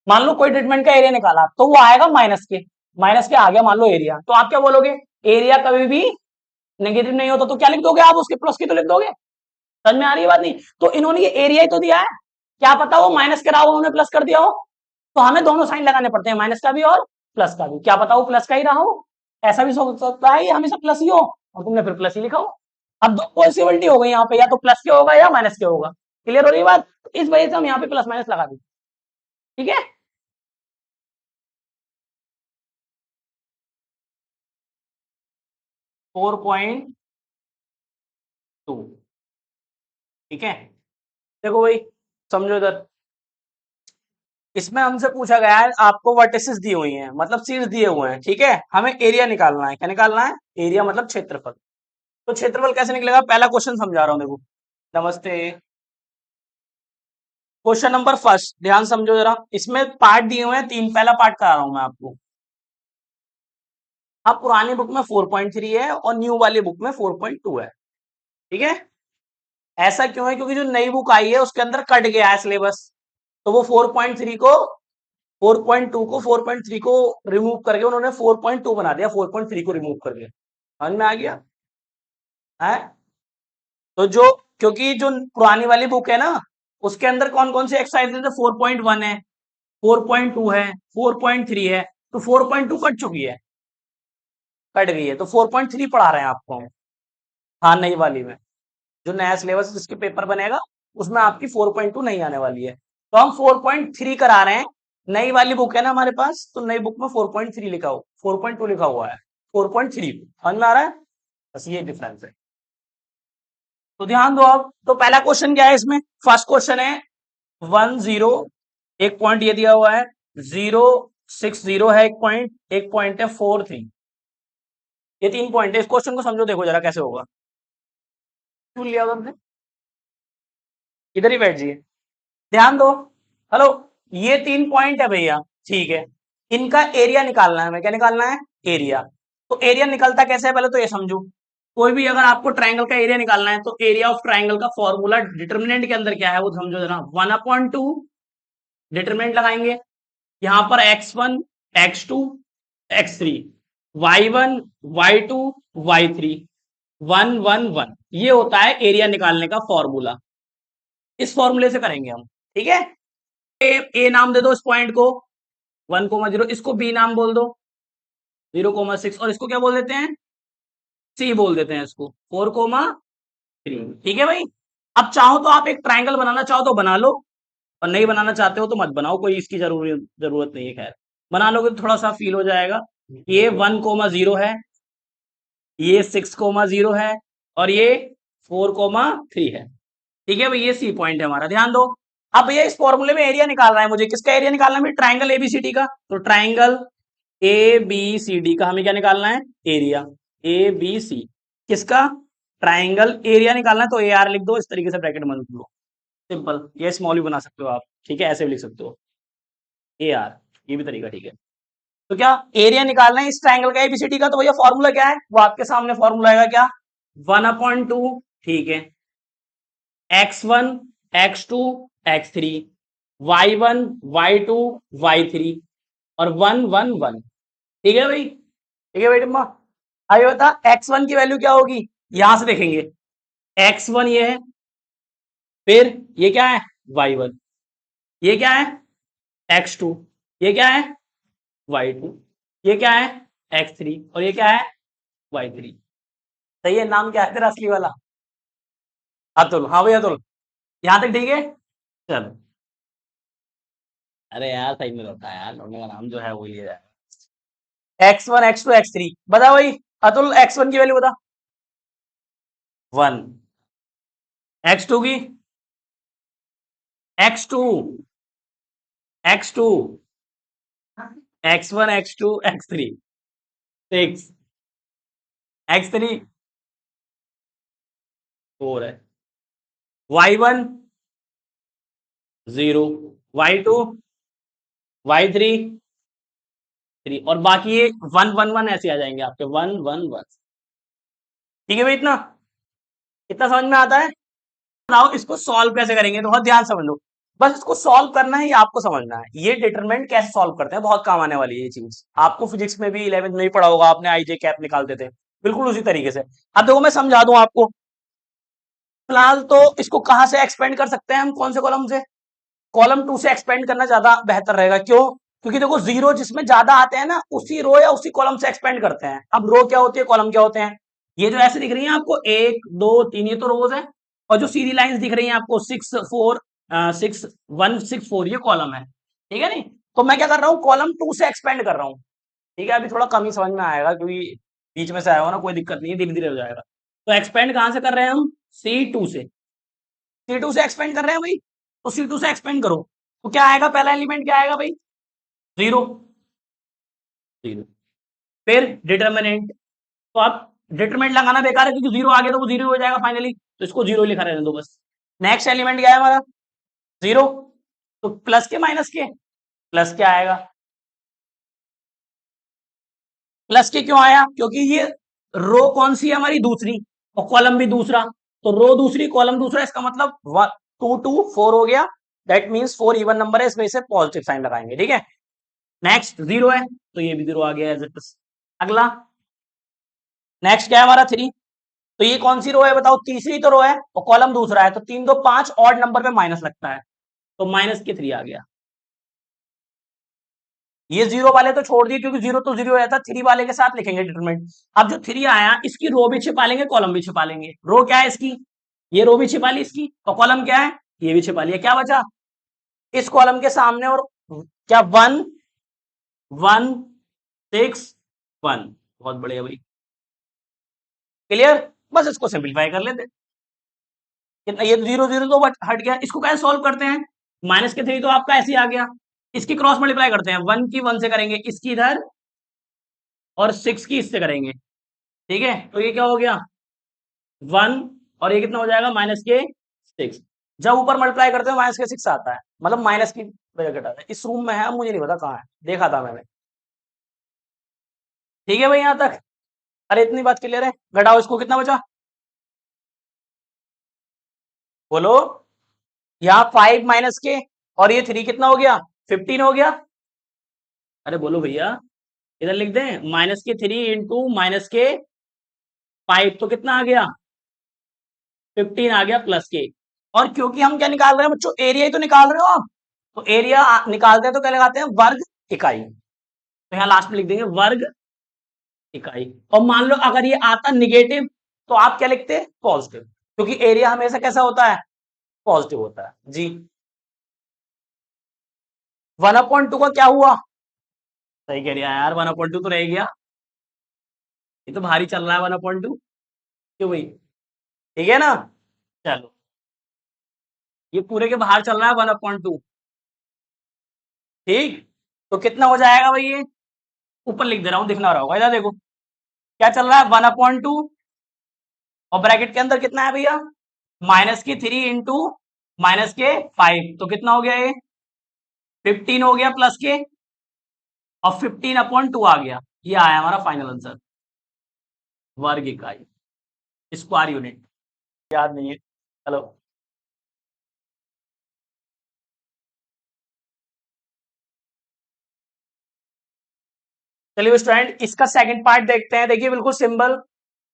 मान लो कोई डिटरमिनेंट का एरिया निकाला, तो वो आएगा माइनस के, माइनस के आ गया मान लो एरिया, तो आप क्या बोलोगे, एरिया कभी भी नेगेटिव नहीं होता, तो क्या लिख दोगे आप, उसके प्लस की तो लिख दोगे। समझ में आ रही है बात नहीं? तो इन्होंने ये एरिया ही तो दिया है, क्या पता वो माइनस के रहा हो, उन्होंने प्लस कर दिया हो, तो हमें दोनों साइन लगाने पड़ते हैं, माइनस का भी और प्लस का भी। क्या पता वो प्लस का ही रहा हो, ऐसा भी हो सकता है ये हमेशा प्लस ही हो, और तुमने फिर प्लस ही लिखा हो। अब दो पॉसिबिलिटी हो गई यहाँ पे, या तो प्लस के होगा या माइनस के होगा। क्लियर हो रही बात? इस वजह से हम यहाँ पे प्लस माइनस लगा दी, ठीक है। 4.2, ठीक है। देखो भाई, समझो इधर, इसमें हमसे पूछा गया है, आपको वर्टिसेस दी हुई हैं, मतलब शीर्ष दिए हुए हैं, ठीक है। हमें एरिया निकालना है, क्या निकालना है, एरिया मतलब क्षेत्रफल। तो क्षेत्रफल कैसे निकलेगा, पहला क्वेश्चन समझा रहा हूं, देखो। नमस्ते। क्वेश्चन नंबर फर्स्ट, ध्यान समझो जरा, इसमें पार्ट दिए हुए हैं तीन, पहला पार्ट करा रहा हूं मैं आपको। अब पुरानी बुक में 4.3 है और न्यू वाली बुक में 4.2 है, ठीक है। ऐसा क्यों है, क्योंकि जो नई बुक आई है उसके अंदर कट गया है सिलेबस, तो वो 4.3 को 4.2 को 4.3 को रिमूव करके उन्होंने 4.2 बना दिया, 4.3 को रिमूव करके। समझ में आ गया है? तो जो, क्योंकि जो पुरानी वाली बुक है ना, उसके अंदर कौन कौन से एक्सरसाइज है, 4.1 है, 4.2 है, 4.3 है, तो 4.2 कट चुकी है, कट गई है, तो 4.3 पढ़ा रहे हैं आपको हम। हाँ, नई वाली में, जो नया सिलेबस जिसके पेपर बनेगा, उसमें आपकी 4.2 नहीं आने वाली है, तो हम 4.3 करा रहे हैं। नई वाली बुक है ना हमारे पास, तो नई बुक में 4.3 लिखा हो, 4.2 लिखा हुआ है, 4.3 समझ में आ रहा है, बस ये डिफरेंस है। तो ध्यान दो अब, तो पहला क्वेश्चन क्या है इसमें, फर्स्ट क्वेश्चन है 1 0, एक पॉइंट ये दिया हुआ है, 0 6 0 है एक पॉइंट है 4 3। ये 3 पॉइंट है। इस क्वेश्चन को समझो, देखो जरा कैसे होगा। क्यों लिया उधर से? इधर ही बैठ जाइए, ध्यान दो। हेलो, ये 3 पॉइंट है भैया, ठीक है। इनका एरिया निकालना है, हमें क्या निकालना है? एरिया। तो एरिया निकलता कैसे है, पहले तो ये समझो। कोई भी अगर आपको ट्राइंगल का एरिया निकालना है तो एरिया ऑफ ट्राइंगल का फॉर्मूला डिटर्मिनेंट के अंदर क्या है वो समझो जरा। 1/2 डिटर्मिनेंट लगाएंगे। यहां पर x1 x2 x3, y1 y2 y3, 1 1 1, ये होता है एरिया निकालने का फॉर्मूला। इस फॉर्मूले से करेंगे हम, ठीक है। ए नाम दे दो इस पॉइंट को 1,0, इसको बी नाम बोल दो 0,6, और इसको क्या बोल देते हैं? सी बोल देते हैं इसको 4,3। ठीक है भाई। अब चाहो तो आप एक ट्राइंगल बनाना चाहो तो बना लो, और नहीं बनाना चाहते हो तो मत बनाओ, कोई इसकी जरूरत नहीं है। खैर, बना लोगे तो थोड़ा सा फील हो जाएगा। ये 1,0 है, ये 6,0 है, और ये 4,3 है। ठीक है भाई, ये सी पॉइंट है हमारा, ध्यान दो। अब भैया इस फॉर्मूले में एरिया निकालना है मुझे। किसका एरिया निकालना है? ट्राइंगल एबीसीडी का। तो ट्राइंगल एबीसीडी का हमें क्या निकालना है? एरिया। ए बी सी किसका? ट्राइंगल एरिया निकालना है, तो ए आर लिख दो, इस तरीके से ब्रैकेट बंद लो। सिंपल, ये स्मॉल भी बना सकते हो आप, ठीक है, ऐसे भी लिख सकते हो ए आर, ये भी तरीका ठीक है। तो क्या एरिया निकालना है इस ट्राइंगल का एबीसीडी का, तो भैया फॉर्मूला क्या है वो आपके सामने फॉर्मूला आएगा क्या? 1/2, ठीक है, x1 x2 x3, y1 y2 y3, और 1 1 1। ठीक है भाई, ठीक है भाई टिम्मा। अभी बता x1 की वैल्यू क्या होगी? यहां से देखेंगे, x1 ये है, फिर ये क्या है? y1, ये क्या है? x2, ये क्या है? y2, ये क्या है? x3, और ये क्या है? y3। सही है। नाम क्या है तेरा असली वाला? अतुल। हाँ भाई अतुल, यहां तक ठीक है। चल, अरे यार सही में होता है यार, लौंडे का नाम जो है वो लिया जाए। x1 x2 x3, बता भाई। अतुल x1 की वैल्यू बता। 1। x2 की? x2 x2 x1 x2 x3 6, x3 4 है, y1 0, y2 y3 3, और बाकी ये 1 1 1 ऐसे आ जाएंगे आपके 1 1 1। ठीक है भाई, इतना इतना समझ में आता है? बनाओ इसको सॉल्व कैसे करेंगे, तो बहुत ध्यान समझ लो। बस इसको सॉल्व करना है, ये आपको समझना है। ये डिटरमिनेंट कैसे सॉल्व करते हैं, बहुत काम आने वाली है ये चीज। आपको फिजिक्स में भी 11th में ही पढ़ा होगा आपने, आईजे कैप निकालते थे, बिल्कुल उसी तरीके से। अब देखो मैं समझा दूं आपको। फिलहाल तो इसको कहां से एक्सपेंड कर सकते हैं हम, कौन से कॉलम से? कॉलम 2 से एक्सपेंड करना ज्यादा बेहतर रहेगा। क्यों? क्योंकि देखो जीरो जिसमें ज्यादा आते हैं ना, उसी रो या उसी कॉलम से एक्सपेंड करते हैं। अब रो क्या होती है, कॉलम क्या होते हैं? ये जो ऐसे दिख रही है आपको 1 2 3, ये तो रोज है। और जो सीधी लाइंस दिख रही हैं आपको 6 4 6 1 6 4, ये कॉलम है। ठीक है नहीं? तो मैं क्या कर रहा हूँ, कॉलम 2 से एक्सपेंड कर रहा हूँ। ठीक है, अभी थोड़ा कम ही समझ में आएगा क्योंकि बीच में से आया हो ना, कोई दिक्कत नहीं है, धीरे धीरे हो जाएगा। तो एक्सपेंड कहां से कर रहे हैं हम? C2 से। C2 से एक्सपेंड कर रहे हैं भाई, तो C2 से एक्सपेंड करो। तो क्या आएगा, पहला एलिमेंट क्या आएगा भाई? 0 0। फिर डिटर्मिनेंट, तो आप डिटरमिनेंट लगाना बेकार है क्योंकि 0 आ गया तो वो 0 हो जाएगा फाइनली, तो इसको 0 लिखा रहने दो बस। नेक्स्ट एलिमेंट क्या है हमारा? 0। तो प्लस के माइनस के? प्लस क्या आएगा? प्लस के क्यों आया? क्योंकि ये रो कौन सी है हमारी? दूसरी, और कॉलम भी दूसरा। तो रो दूसरी कॉलम दूसरा, इसका मतलब 2 2 4 हो गया। दैट मीन्स 4 इवन नंबर है, इस वजह से पॉजिटिव साइन लगाएंगे। ठीक है। नेक्स्ट 0 है, तो ये भी 0 आ गया एज इट इज। अगला नेक्स्ट क्या है हमारा? 3। तो ये कौन सी रो है बताओ? तीसरी तो रो है, और कॉलम दूसरा है, तो 3 2 5, ऑड नंबर पे माइनस लगता है, तो माइनस के 3 आ गया। ये 0 वाले तो छोड़ दिए क्योंकि 0 तो 0 आया था, 3 वाले के साथ लिखेंगे डिटरमिनेंट। अब जो 3 आया, इसकी रो भी छिपा लेंगे, कॉलम भी छिपा लेंगे। रो क्या है इसकी? ये रो भी छिपा ली इसकी, और कॉलम क्या है? ये भी छिपा लिया। क्या बचा इस कॉलम के सामने? और क्या 1 1 6 1। बहुत बढ़िया भाई, क्लियर। बस इसको सिंप्लीफाई कर लेते। कितना? ये 0 0 तो हट गया, इसको कैसे सॉल्व करते हैं? -3 तो आपका ऐसे ही आ गया, इसकी क्रॉस मल्टीप्लाई करते हैं, 1 की 1 से करेंगे, इसकी इधर, और 6 की इससे करेंगे। ठीक है, तो ये क्या हो गया 1, और ये कितना हो जाएगा माइनस के 6। जब ऊपर मल्टीप्लाई करते हैं माइनस के 6 आता है, मतलब माइनस की वजह घटाता है। इस रूम में है, मुझे नहीं पता कहाँ है, देखा था मैंने। ठीक है भाई यहां तक, अरे इतनी बात क्लियर है। घटाओ इसको, कितना बचा बोलो। यहाँ 5 माइनस के, और ये 3 कितना हो गया 15 हो गया। अरे बोलो भैया, इधर लिख दें माइनस के 3 इंटू माइनस के 5, तो कितना आ गया 15 आ गया प्लस के। और क्योंकि हम क्या निकाल रहे हैं बच्चों, एरिया ही तो निकाल रहे हो आप, तो एरिया निकालते हैं तो क्या लगाते हैं वर्ग इकाई, तो यहाँ लास्ट में लिख देंगे वर्ग इकाई। और मान लो अगर ये आता नेगेटिव, तो आप क्या लिखते हैं पॉजिटिव, क्योंकि एरिया हमेशा कैसा होता है पॉजिटिव होता है जी। 1/2 का क्या हुआ, सही कह रहा है यार, 1/2 तो रह गया, ये तो भारी चल रहा है 1/2, क्यों भाई, ठीक है ना। चलो, ये पूरे के बाहर चल रहा है 1/2, ठीक। तो कितना हो जाएगा भाई, ये ऊपर लिख दे रहा हूं, दिखना रहा होगा, इधर देखो क्या चल रहा है 1/2, और ब्रैकेट के अंदर कितना है भैया माइनस के 3 इंटू माइनस के 5, तो कितना हो गया ये 15 हो गया प्लस के, और 15/2 आ गया। ये आया हमारा फाइनल आंसर, वर्ग इकाई, स्क्वायर यूनिट। याद नहीं है, चलो। चलिए स्टूडेंट, इसका सेकंड पार्ट देखते हैं। देखिए बिल्कुल सिंबल,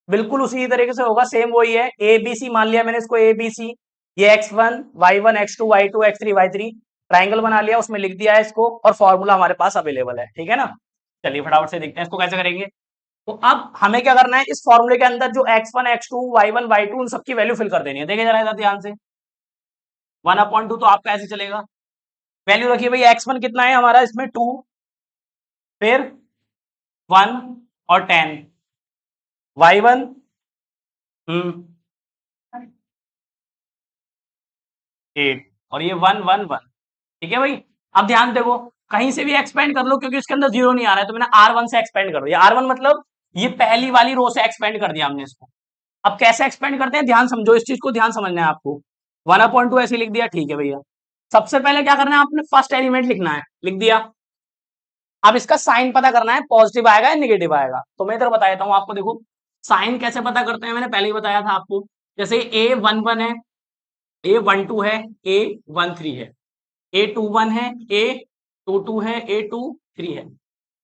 बिल्कुल उसी तरीके से होगा, सेम वही है। ए बी सी मान लिया मैंने इसको, ए बी सी, ये x1 y1 x2 y2 x3 y3, triangle बना लिया, उसमें लिख दिया है इसको, और फॉर्मूला हमारे पास अवेलेबल है, ठीक है ना। चलिए फटाफट से देखते हैं इसको कैसे करेंगे। तो अब हमें क्या करना है, इस फॉर्मूले के अंदर जो x1 x2 y1 y2 उन सबकी वैल्यू फिल कर देनी है। देखिए जरा इधर ध्यान से, 1/2 तो आपका ऐसे चलेगा, वैल्यू रखिए भाई, x1 कितना है हमारा इसमें 2, फिर 1 और 10, y1 हम्म 8, और ये 1 1 1, ठीक है भाई। अब ध्यान देखो, कहीं से भी एक्सपेंड कर लो, क्योंकि इसके अंदर जीरो नहीं आ रहा है, तो मैंने R1 से एक्सपेंड कर दिया। R1 मतलब ये पहली वाली रो से एक्सपेंड कर दिया हमने इसको। अब कैसे एक्सपेंड करते हैं, ध्यान समझो, इस चीज को ध्यान समझना है आपको। 1/2 ऐसे लिख दिया, ठीक है भैया। सबसे पहले क्या करना है, आपने फर्स्ट एलिमेंट लिखना है, लिख दिया। अब इसका साइन पता करना है, पॉजिटिव आएगा या निगेटिव आएगा। तो मैं इधर बता देता हूँ आपको, देखो साइन कैसे पता करते हैं, मैंने पहले ही बताया था आपको। जैसे A11 है, A12 है, A13 है, A21 है, A22 है, A23 है,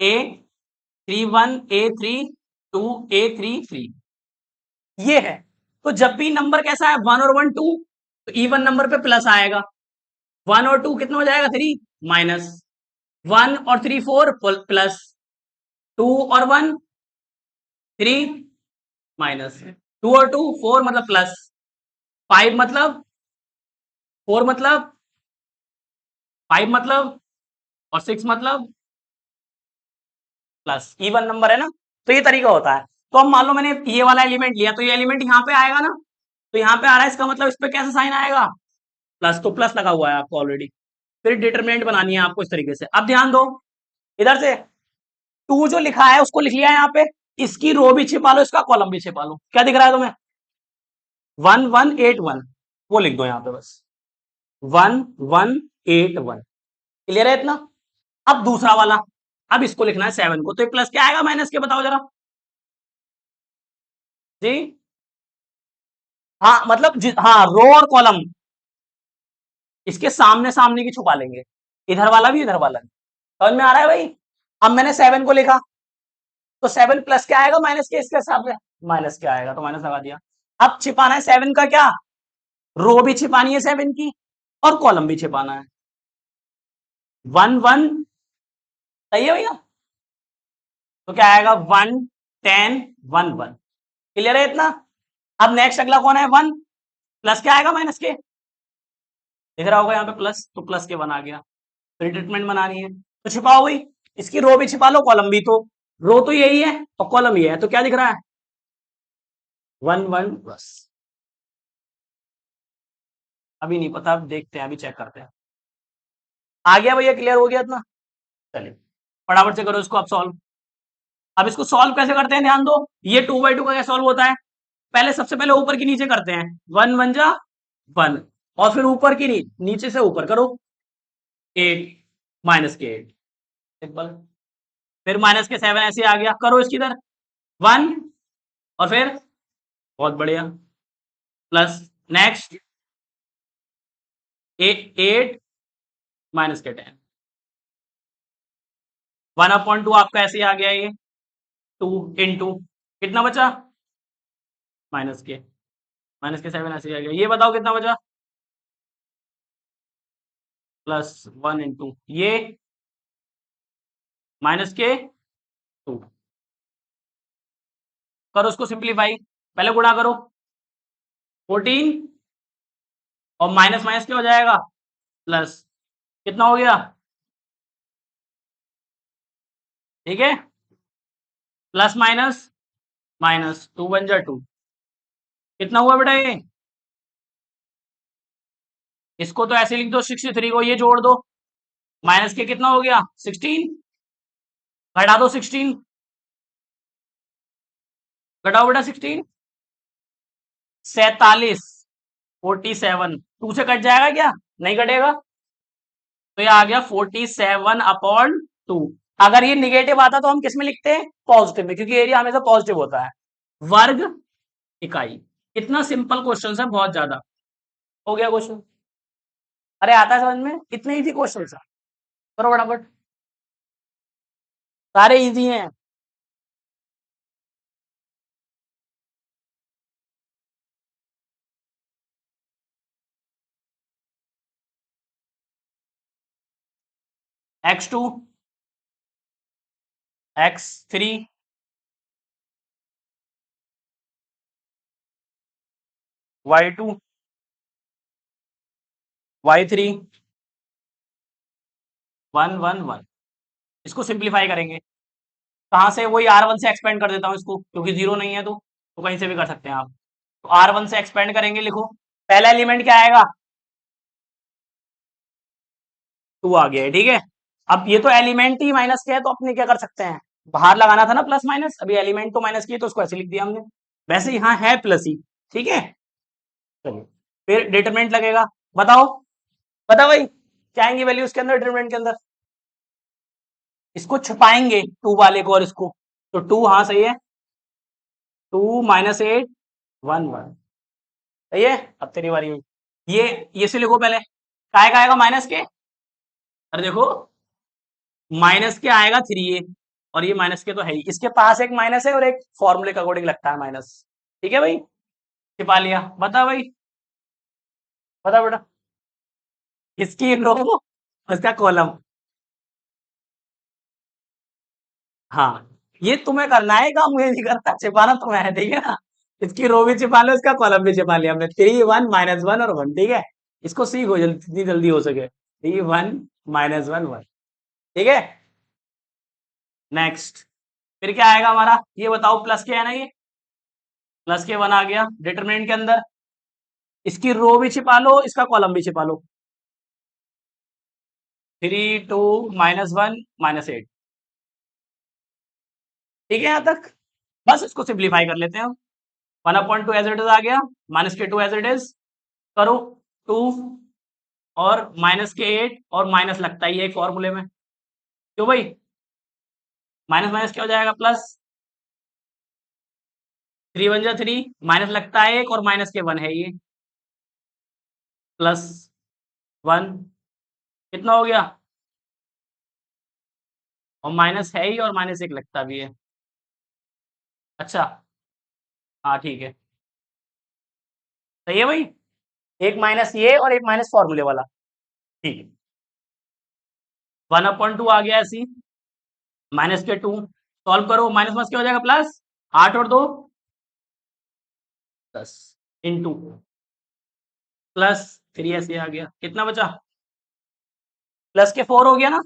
A31 A32 A33, ये है। तो जब भी नंबर कैसा है 1 और 1 2, तो इवन नंबर पे प्लस आएगा। 1 और 2 कितना हो जाएगा 3 माइनस, 1 और 3 4 प्लस, 2 और 1 3 माइनस, 2 और 2 4 मतलब प्लस, 5 मतलब 4 मतलब 5 मतलब, और 6 मतलब प्लस, इवन नंबर है ना। तो ये तरीका होता है। तो अब मान लो मैंने ये वाला एलिमेंट लिया, तो ये एलिमेंट यहाँ पे आएगा ना, तो यहाँ पे आ रहा है, इसका मतलब इस पे कैसा साइन आएगा प्लस, तो प्लस लगा हुआ है आपको ऑलरेडी। फिर डिटरमिनेंट बनानी है आपको इस तरीके से। अब ध्यान दो, इधर से 2 जो लिखा है उसको लिख लिया है यहाँ पे, इसकी रो भी छिपा लो, इसका कॉलम भी छिपा लो। क्या दिख रहा है तुम्हें 1181, वो लिख दो यहाँ पे बस, 1181, क्लियर है इतना। अब दूसरा वाला, अब इसको लिखना है 7 को, तो ये प्लस क्या आएगा माइनस के, बताओ जरा जी। हाँ मतलब हाँ, रो और कॉलम इसके सामने सामने की छुपा लेंगे, इधर वाला भी इधर वाला भी। समझ में आ रहा है भाई। अब मैंने 7 को लिखा, तो 7 प्लस क्या आएगा माइनस के, इसके हिसाब से माइनस क्या आएगा, तो माइनस लगा दिया। अब छिपाना है 7 का क्या, रो भी छिपानी है 7 की, और कॉलम भी छिपाना है। 1 1, सही है भैया। तो क्या आएगा 1 10 1 1, क्लियर है इतना। अब नेक्स्ट अगला कौन है 1, प्लस क्या आएगा माइनस के, दिख रहा होगा यहाँ पे प्लस, तो प्लस के 1 आ गया। फिर ट्रीटमेंट बनानी है, तो छिपाओ भाई, इसकी रो भी छिपा लो, कॉलम भी। तो रो तो यही है और कॉलम ये है, तो क्या दिख रहा है 1 1 बस। अभी नहीं पता, अब देखते हैं, अभी चेक करते हैं। आ गया भैया, क्लियर हो गया इतना? चलिए फटाफट से करो इसको आप सॉल्व। अब इसको सॉल्व कैसे करते हैं ध्यान दो। ये 2/2 का क्या सॉल्व होता है, पहले सबसे पहले ऊपर की नीचे करते हैं, 1 1 जा 1, और फिर ऊपर की नीचे से ऊपर करो, 8 -8 सिंपल। फिर -7 ऐसे आ गया, करो इसकी इधर 1, और फिर बहुत बढ़िया प्लस, नेक्स्ट 8 -10, 1/2 आपका ऐसे आ गया ये, 2 इंटू कितना बचा, -7 ऐसे आ गया, ये बताओ कितना बचा, +1 इंटू ये -2, करो उसको सिंप्लीफाई, पहले गुणा करो 14, और माइनस माइनस क्या हो जाएगा, प्लस, कितना हो गया, ठीक है, प्लस माइनस माइनस, 2 1 जा 2, कितना हुआ बेटा ये, इसको तो ऐसे लिख दो 63 को, ये जोड़ दो, माइनस के कितना हो गया 16, घटा दो 16, घटाओ बेटा 16, 47, 47, 2 से कट जाएगा क्या, नहीं कटेगा, तो ये आ गया 47/2। अगर ये निगेटिव आता तो हम किस में लिखते हैं, पॉजिटिव में, क्योंकि एरिया हमेशा पॉजिटिव होता है, वर्ग इकाई। इतना सिंपल क्वेश्चन है, बहुत ज्यादा। हो गया क्वेश्चन, अरे आता है समझ में, इतने इजी क्वेश्चन है, करो फटाफट, सारे इजी हैं। x2 x3 y2 y3 1 1 1, इसको सिंप्लीफाई करेंगे, कहां से, वही R1 से एक्सपेंड कर देता हूं इसको, क्योंकि जीरो नहीं है तो कहीं से भी कर सकते हैं आप, तो R1 से एक्सपेंड करेंगे, लिखो पहला एलिमेंट क्या आएगा, 2 आ गया है, ठीक है। अब ये तो एलिमेंट ही माइनस किया है, तो अपने क्या कर सकते हैं, बाहर लगाना था ना प्लस माइनस, अभी एलिमेंट तो माइनस किए तो उसको ऐसे लिख दिया हमने, वैसे यहाँ है प्लस ही, ठीक है। चलिए फिर डिटरमिनेंट लगेगा, बताओ, बताओ भाई क्या आएंगी वैल्यू उसके अंदर, डिटरमिनेंट के अंदर, इसको छुपाएंगे 2 वाले को और इसको, तो 2, हाँ सही है, 2 -8 1 1, सही है। अब तेरी बारी हुई, ये से लिखो पहले, काय का आएगा माइनस के, अरे देखो माइनस के आएगा 3a, और ये माइनस के तो है ही, इसके पास एक माइनस है और एक फॉर्मूले के अकॉर्डिंग लगता है माइनस, ठीक है भाई, छिपा लिया, बता भाई, बता बेटा, इसकी रो उसका कॉलम, हाँ ये तुम्हें करना है काम, मुझे नहीं करता, छिपाना तुम्हें है, ठीक है ना, इसकी रो भी छिपा लो, इसका कॉलम भी छिपा लिया हमने, 3 1 -1 और 1, ठीक है, इसको सीखो जल्दी, जितनी जल्दी हो सके, 3 1 -1 1, ठीक है। नेक्स्ट, फिर क्या आएगा हमारा, ये बताओ, प्लस के है ना, ये प्लस के 1 आ गया डिटरमिनेंट के अंदर, इसकी रो भी छिपा लो, इसका कॉलम भी छिपा लो, 3 2 -1 -8, ठीक है, यहां तक, बस इसको सिंप्लीफाई कर लेते हैं, 1/2 एज इट इज आ गया, -2 एज इट इज, करो 2, और -8, और माइनस लगता ही है एक फॉर्मूले में, क्यों भाई, माइनस माइनस क्या हो जाएगा, प्लस, 3 1 जा 3, माइनस लगता है एक, और -1 है ये, +1, कितना हो गया, और माइनस है ही, और -1 लगता भी है, अच्छा, हाँ ठीक है, सही है भाई, एक माइनस ये और एक माइनस फॉर्मूले वाला, ठीक है, 1/2 आ गया ऐसी, -2, सॉल्व करो, माइनस माइनस क्या हो जाएगा, प्लस, 8 और 2 10, इंटू +3 ऐसे आ गया, कितना बचा, प्लस के 4 हो गया ना,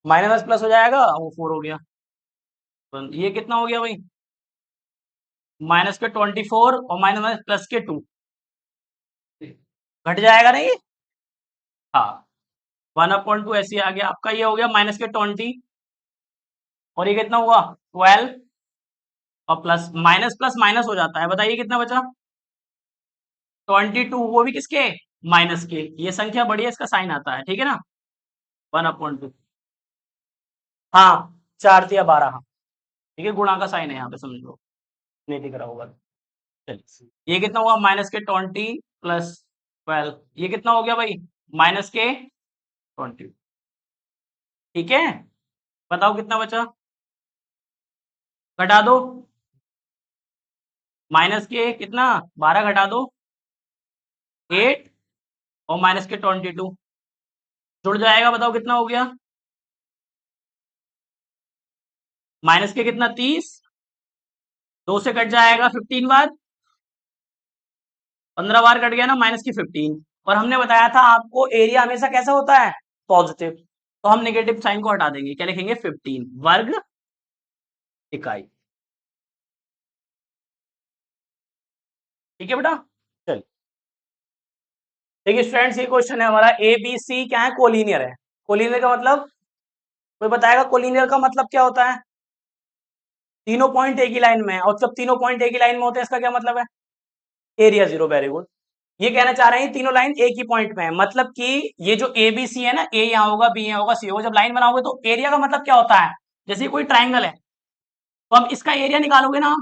माइनस प्लस हो जाएगा, वो 4 हो गया, तो ये कितना हो गया भाई, -24, और माइनस माइनस प्लस के 2, घट जाएगा नहीं, हाँ, 1/2 ऐसे आ गया आपका। ये हो गया माइनस के 20 और ये कितना हुआ 12 और प्लस माइनस प्लस माइनस हो जाता है। बताइए कितना बचा 22, वो भी किसके माइनस के। ये संख्या बड़ी है इसका साइन आता है, ठीक है ना 1/2। हाँ 4 या 12, हाँ ठीक है, गुणा का साइन है यहाँ पे समझ लो, नहीं दिख रहा होगा। चलिए ये कितना हुआ माइनस के 20 प्लस 12, ये कितना हो गया भाई माइनस के 20, ठीक है। बताओ कितना बचा, घटा दो माइनस के कितना 12 घटा दो 8 और माइनस के 22 जुड़ जाएगा। बताओ कितना हो गया माइनस के कितना 30, 2 से कट जाएगा 15 बार, 15 बार कट गया ना माइनस की 15। और हमने बताया था आपको एरिया हमेशा कैसा होता है पॉजिटिव, तो हम नेगेटिव साइन को हटा देंगे, क्या लिखेंगे 15 वर्ग इकाई, ठीक है बेटा। चल देखिए स्टूडेंट्स, ये क्वेश्चन है हमारा ए बी सी क्या है कोलिनियर है। कोलिनियर का मतलब कोई बताएगा, कोलिनियर का मतलब क्या होता है, तीनों पॉइंट एक ही लाइन में है, और जब तीनों पॉइंट एक ही लाइन में होते हैं इसका क्या मतलब है एरिया जीरो। Very good. ये कहना चाह रहे हैं तीनों लाइन एक ही पॉइंट में है, मतलब कि ये जो ए बी सी है ना, ए यहाँ होगा बी यहाँ होगा सी होगा, जब लाइन बनाओगे तो एरिया का मतलब क्या होता है, जैसे कोई ट्राइंगल है तो अब इसका एरिया निकालोगे ना,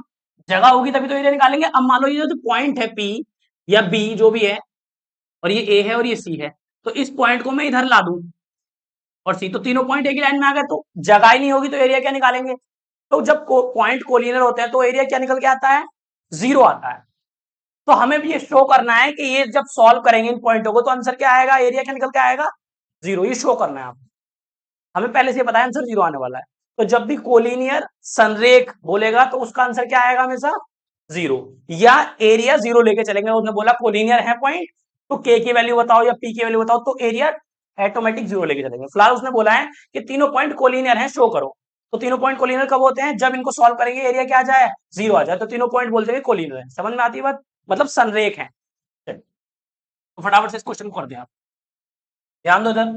जगह होगी तभी तो एरिया निकालेंगे। अब मान लो ये जो पॉइंट है पी या बी जो भी है, और ये ए है और ये सी है, तो इस पॉइंट को मैं इधर ला दूं और सी, तो तीनों पॉइंट एक ही लाइन में आ गए, तो जगह ही नहीं होगी तो एरिया क्या निकालेंगे। तो जब पॉइंट कोलिनियर होते हैं तो एरिया क्या निकल के आता है, जीरो आता है। तो हमें भी ये शो करना है कि ये जब सॉल्व करेंगे इन पॉइंटों को तो आंसर क्या आएगा, एरिया क्या निकल के आएगा जीरो। ये शो करना है आपको, हमें पहले से ये पता है आंसर जीरो आने वाला है। तो जब भी कोलिनियर संरेख बोलेगा तो उसका आंसर क्या आएगा हमेशा जीरो, या एरिया जीरो लेके चलेंगे। उसने बोला कोलिनियर है पॉइंट तो के की वैल्यू बताओ या पी की वैल्यू बताओ, तो एरिया ऑटोमेटिक जीरो लेके चलेंगे। फिलहाल उसने बोला है कि तीनों पॉइंट कोलिनियर है शो करो, तो तीनों पॉइंट कोलिनियर कब होते हैं, जब इनको सॉल्व करेंगे एरिया क्या आ जाए जीरो आ जाए, तो तीनों पॉइंट बोलते हैं कोलिनियर है। समझ में आती है बात, मतलब संरेख है। तो फटाफट से इस क्वेश्चन को कर दें आप, ध्यान दो इधर।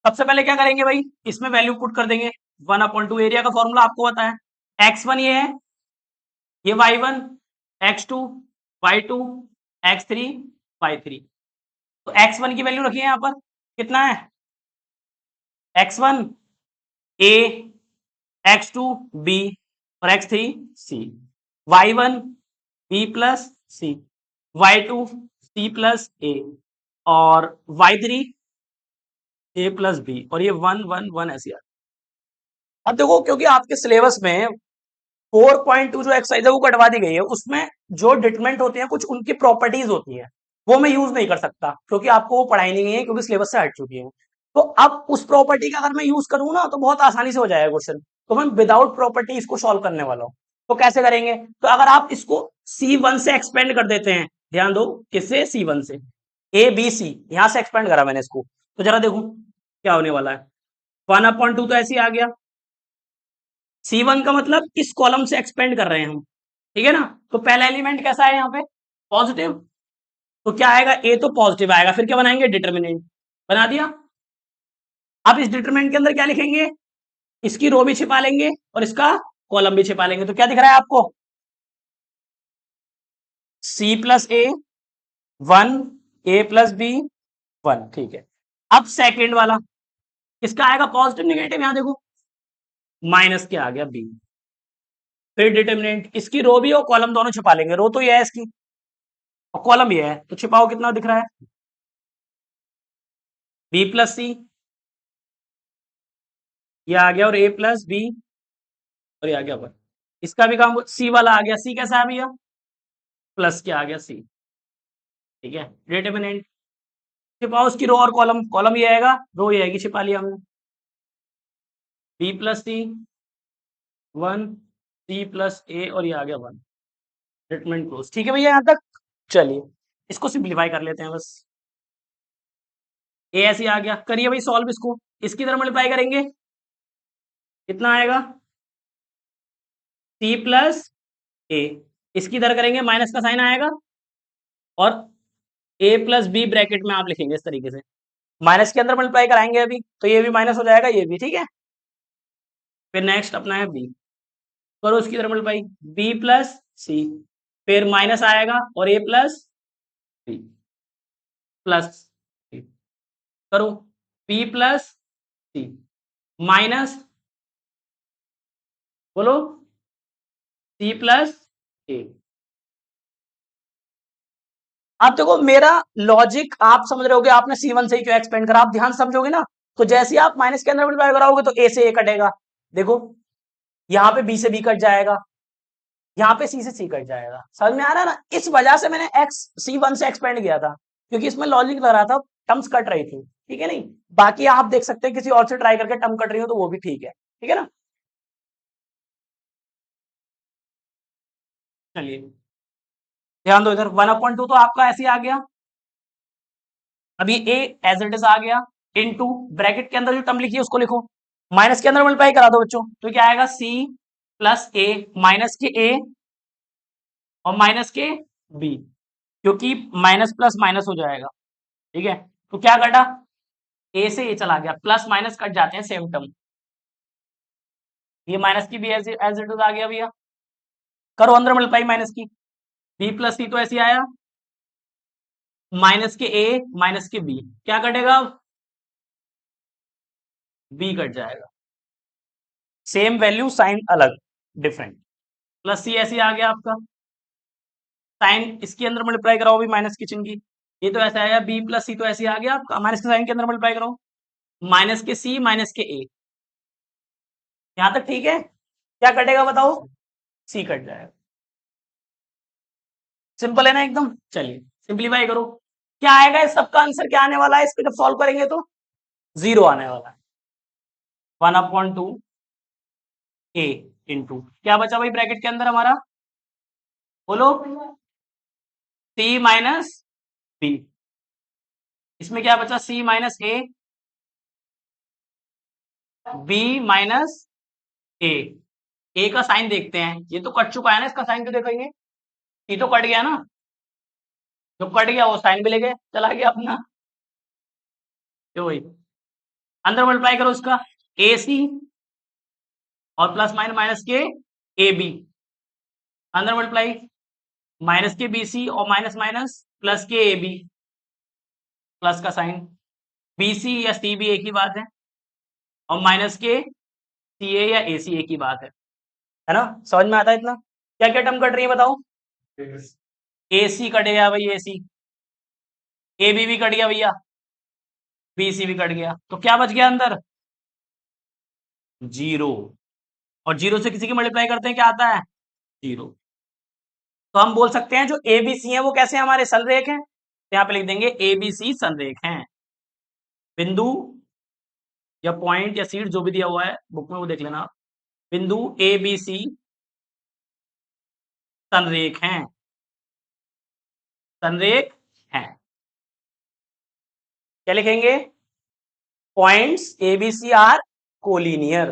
सबसे पहले क्या करेंगे भाई, इसमें वैल्यू पुट कर देंगे 1/2। एरिया का फॉर्मूला आपको पता है, x1 ये है, ये y1, x2 y2 x3 y3। तो x1 की वैल्यू रखिए यहां पर, कितना है x1 a, x2 b और x3 c, y1 b plus c, y2 c plus a और y3 a प्लस b, और ये 1 1 1 ऐसे आ। अब देखो क्योंकि आपके सिलेबस में 4.2 जो एक्सरसाइज है वो कटवा दी गई है, उसमें जो डिटरमिनेंट होते हैं कुछ उनकी प्रॉपर्टीज होती है, वो मैं यूज नहीं कर सकता क्योंकि आपको वो पढ़ाई नहीं है, क्योंकि सिलेबस से हट चुकी है। तो अब उस प्रॉपर्टी का अगर मैं यूज करूँ ना तो बहुत आसानी से हो जाएगा क्वेश्चन, तो मैं विदाउट प्रॉपर्टी इसको सॉल्व करने वाला हूँ। तो कैसे करेंगे, तो अगर आप इसको C1 से एक्सपेंड कर देते हैं, ध्यान दो किससे C1 से, ए बी सी यहां से एक्सपेंड करा मैंने इसको, तो जरा देखो क्या होने वाला है। 1/2 तो ऐसे ही आ गया, C1 का मतलब इस कॉलम से एक्सपेंड कर रहे हैं हम, ठीक है ना। तो पहला एलिमेंट कैसा है यहाँ पे पॉजिटिव, तो क्या आएगा ए तो पॉजिटिव आएगा, फिर क्या बनाएंगे डिटरमिनेंट, बना दिया। अब इस डिटरमिनेंट के अंदर क्या लिखेंगे, इसकी रो भी छिपा लेंगे और इसका कॉलम भी छिपा लेंगे, तो क्या दिख रहा है आपको C प्लस ए 1, ए प्लस बी 1, ठीक है। अब सेकेंड वाला किसका आएगा पॉजिटिव निगेटिव, यहां देखो माइनस के आ गया बी, फिर डिटरमिनेंट इसकी रो भी और कॉलम दोनों छिपा लेंगे, रो तो ये है इसकी और कॉलम ये है, तो छिपाओ कितना दिख रहा है बी प्लस सी, ये आ गया, और ए प्लस बी और ये आ गया वन। इसका भी काम सी वाला आ गया, सी कैसा आ गया प्लस क्या आ गया सी, ठीक है। डिटरमिनेंट छिपाओ उसकी रो और कॉलम, कॉलम ये आएगा रो ये आएगी, छिपा लिया हमने बी प्लस सी 1, सी प्लस ए और ये आ गया 1, डिटरमिनेंट क्लोज, ठीक है भैया यहां तक। चलिए इसको सिंप्लीफाई कर लेते हैं बस, ए ऐसे आ गया, करिए भाई सॉल्व इसको, इसकी तरह मल्टीप्लाई करेंगे कितना आएगा सी प्लस ए, इसकी तरह करेंगे माइनस का साइन आएगा और ए प्लस बी ब्रैकेट में आप लिखेंगे इस तरीके से, माइनस के अंदर मल्टीप्लाई कराएंगे अभी, तो ये भी माइनस हो जाएगा, ये भी, ठीक है। फिर नेक्स्ट अपना है बी, करो उसकी तरफ मल्टीप्लाई, बी प्लस सी, फिर माइनस आएगा और ए प्लस बी प्लस सी, करो बी प्लस सी माइनस, बोलो, सी प्लस ए। आप देखो मेरा लॉजिक आप समझ रहे होगे, आपने C1 से ही क्यों एक्सपेंड करा, आप ध्यान समझोगे ना, तो जैसे ही आप माइनस के अंदर मल्टीप्लाई कराओगे तो ए से ए कटेगा, देखो यहाँ पे बी से बी कट जाएगा, यहाँ पे सी से सी कट जाएगा, समझ में आ रहा है ना। इस वजह से मैंने एक्स C1 से एक्सपेंड किया था, क्योंकि इसमें लॉजिक लग रहा था, टर्म्स कट रही थी, ठीक है नहीं। बाकी आप देख सकते हैं किसी और से ट्राई करके टर्म कट रही हो तो वो भी ठीक है, ठीक है ना। चलिए ध्यान दो इधर, 1/2 तो आपका ऐसे ही आ गया, अभी ए एज इट इज आ गया, इनटू ब्रैकेट के अंदर जो टर्म लिखी है उसको लिखो, माइनस के अंदर मल्टीप्लाई करा दो बच्चों, तो क्या आएगा सी प्लस ए, माइनस के ए और माइनस के बी, क्योंकि माइनस प्लस माइनस हो जाएगा, ठीक है। तो क्या कटा, ए से ए चला गया, प्लस माइनस कट जाते हैं सेम टर्म, ये माइनस की भी एज इट इज आ गया भैया, करो अंदर मल्टीप्लाई माइनस की, बी प्लस सी तो ऐसे ही आया, माइनस के ए माइनस के बी, क्या कटेगा अब, बी कट जाएगा, सेम वैल्यू साइन अलग, डिफरेंट, प्लस सी ऐसे ही आ गया आपका, साइन इसके अंदर मल्टीप्लाई कराओ भी माइनस की चिन्ह की, ये तो ऐसा आया, बी प्लस सी तो ऐसे ही आ गया आपका, माइनस के साइन के अंदर मल्टीप्लाई कराओ, माइनस के सी माइनस के ए, यहां तक ठीक है, क्या कटेगा बताओ, सी कट जाएगा, सिंपल है ना एकदम। चलिए सिंप्लीफाई करो, क्या आएगा इस सबका आंसर, क्या आने वाला है इसको जब सॉल्व करेंगे तो, जीरो आने वाला है, 1/2 ए इंटू क्या बचा भाई ब्रैकेट के अंदर हमारा, बोलो, सी माइनस बी, इसमें क्या बचा, सी माइनस बी माइनस ए, ए का साइन देखते हैं, ये तो कट चुका है ना, इसका साइन तो देखेंगे, ये तो कट गया ना, जो कट गया वो साइन भी लेके चला गया अपना, तो वही अंदर मल्टीप्लाई करो उसका, ए सी और प्लस माइनस माइनस के ए बी, अंदर मल्टीप्लाई माइनस के बी सी और माइनस माइनस प्लस के ए बी, प्लस का साइन, बी सी या सी बी एक ही बात है, और माइनस के सी ए या ए सी एक ही बात है ना, समझ में आता है इतना, क्या क्या टर्म कट रही है बताओ, ए सी कट गया भाई, ए सी, ए बी भी कट गया भैया, बी सी भी कट गया, तो क्या बच गया अंदर, जीरो, और जीरो से किसी की मल्टीप्लाई करते हैं क्या आता है, जीरो, तो हम बोल सकते हैं जो ए बी सी है वो कैसे हमारे संरेख हैं, तो यहाँ पे लिख देंगे ए बी सी संरेख हैं, बिंदु या पॉइंट या सीट जो भी दिया हुआ है बुक में वो देख लेना आप, बिंदु ए बी सी संरेख हैं, संरेख हैं, क्या लिखेंगे, points A B C are collinear,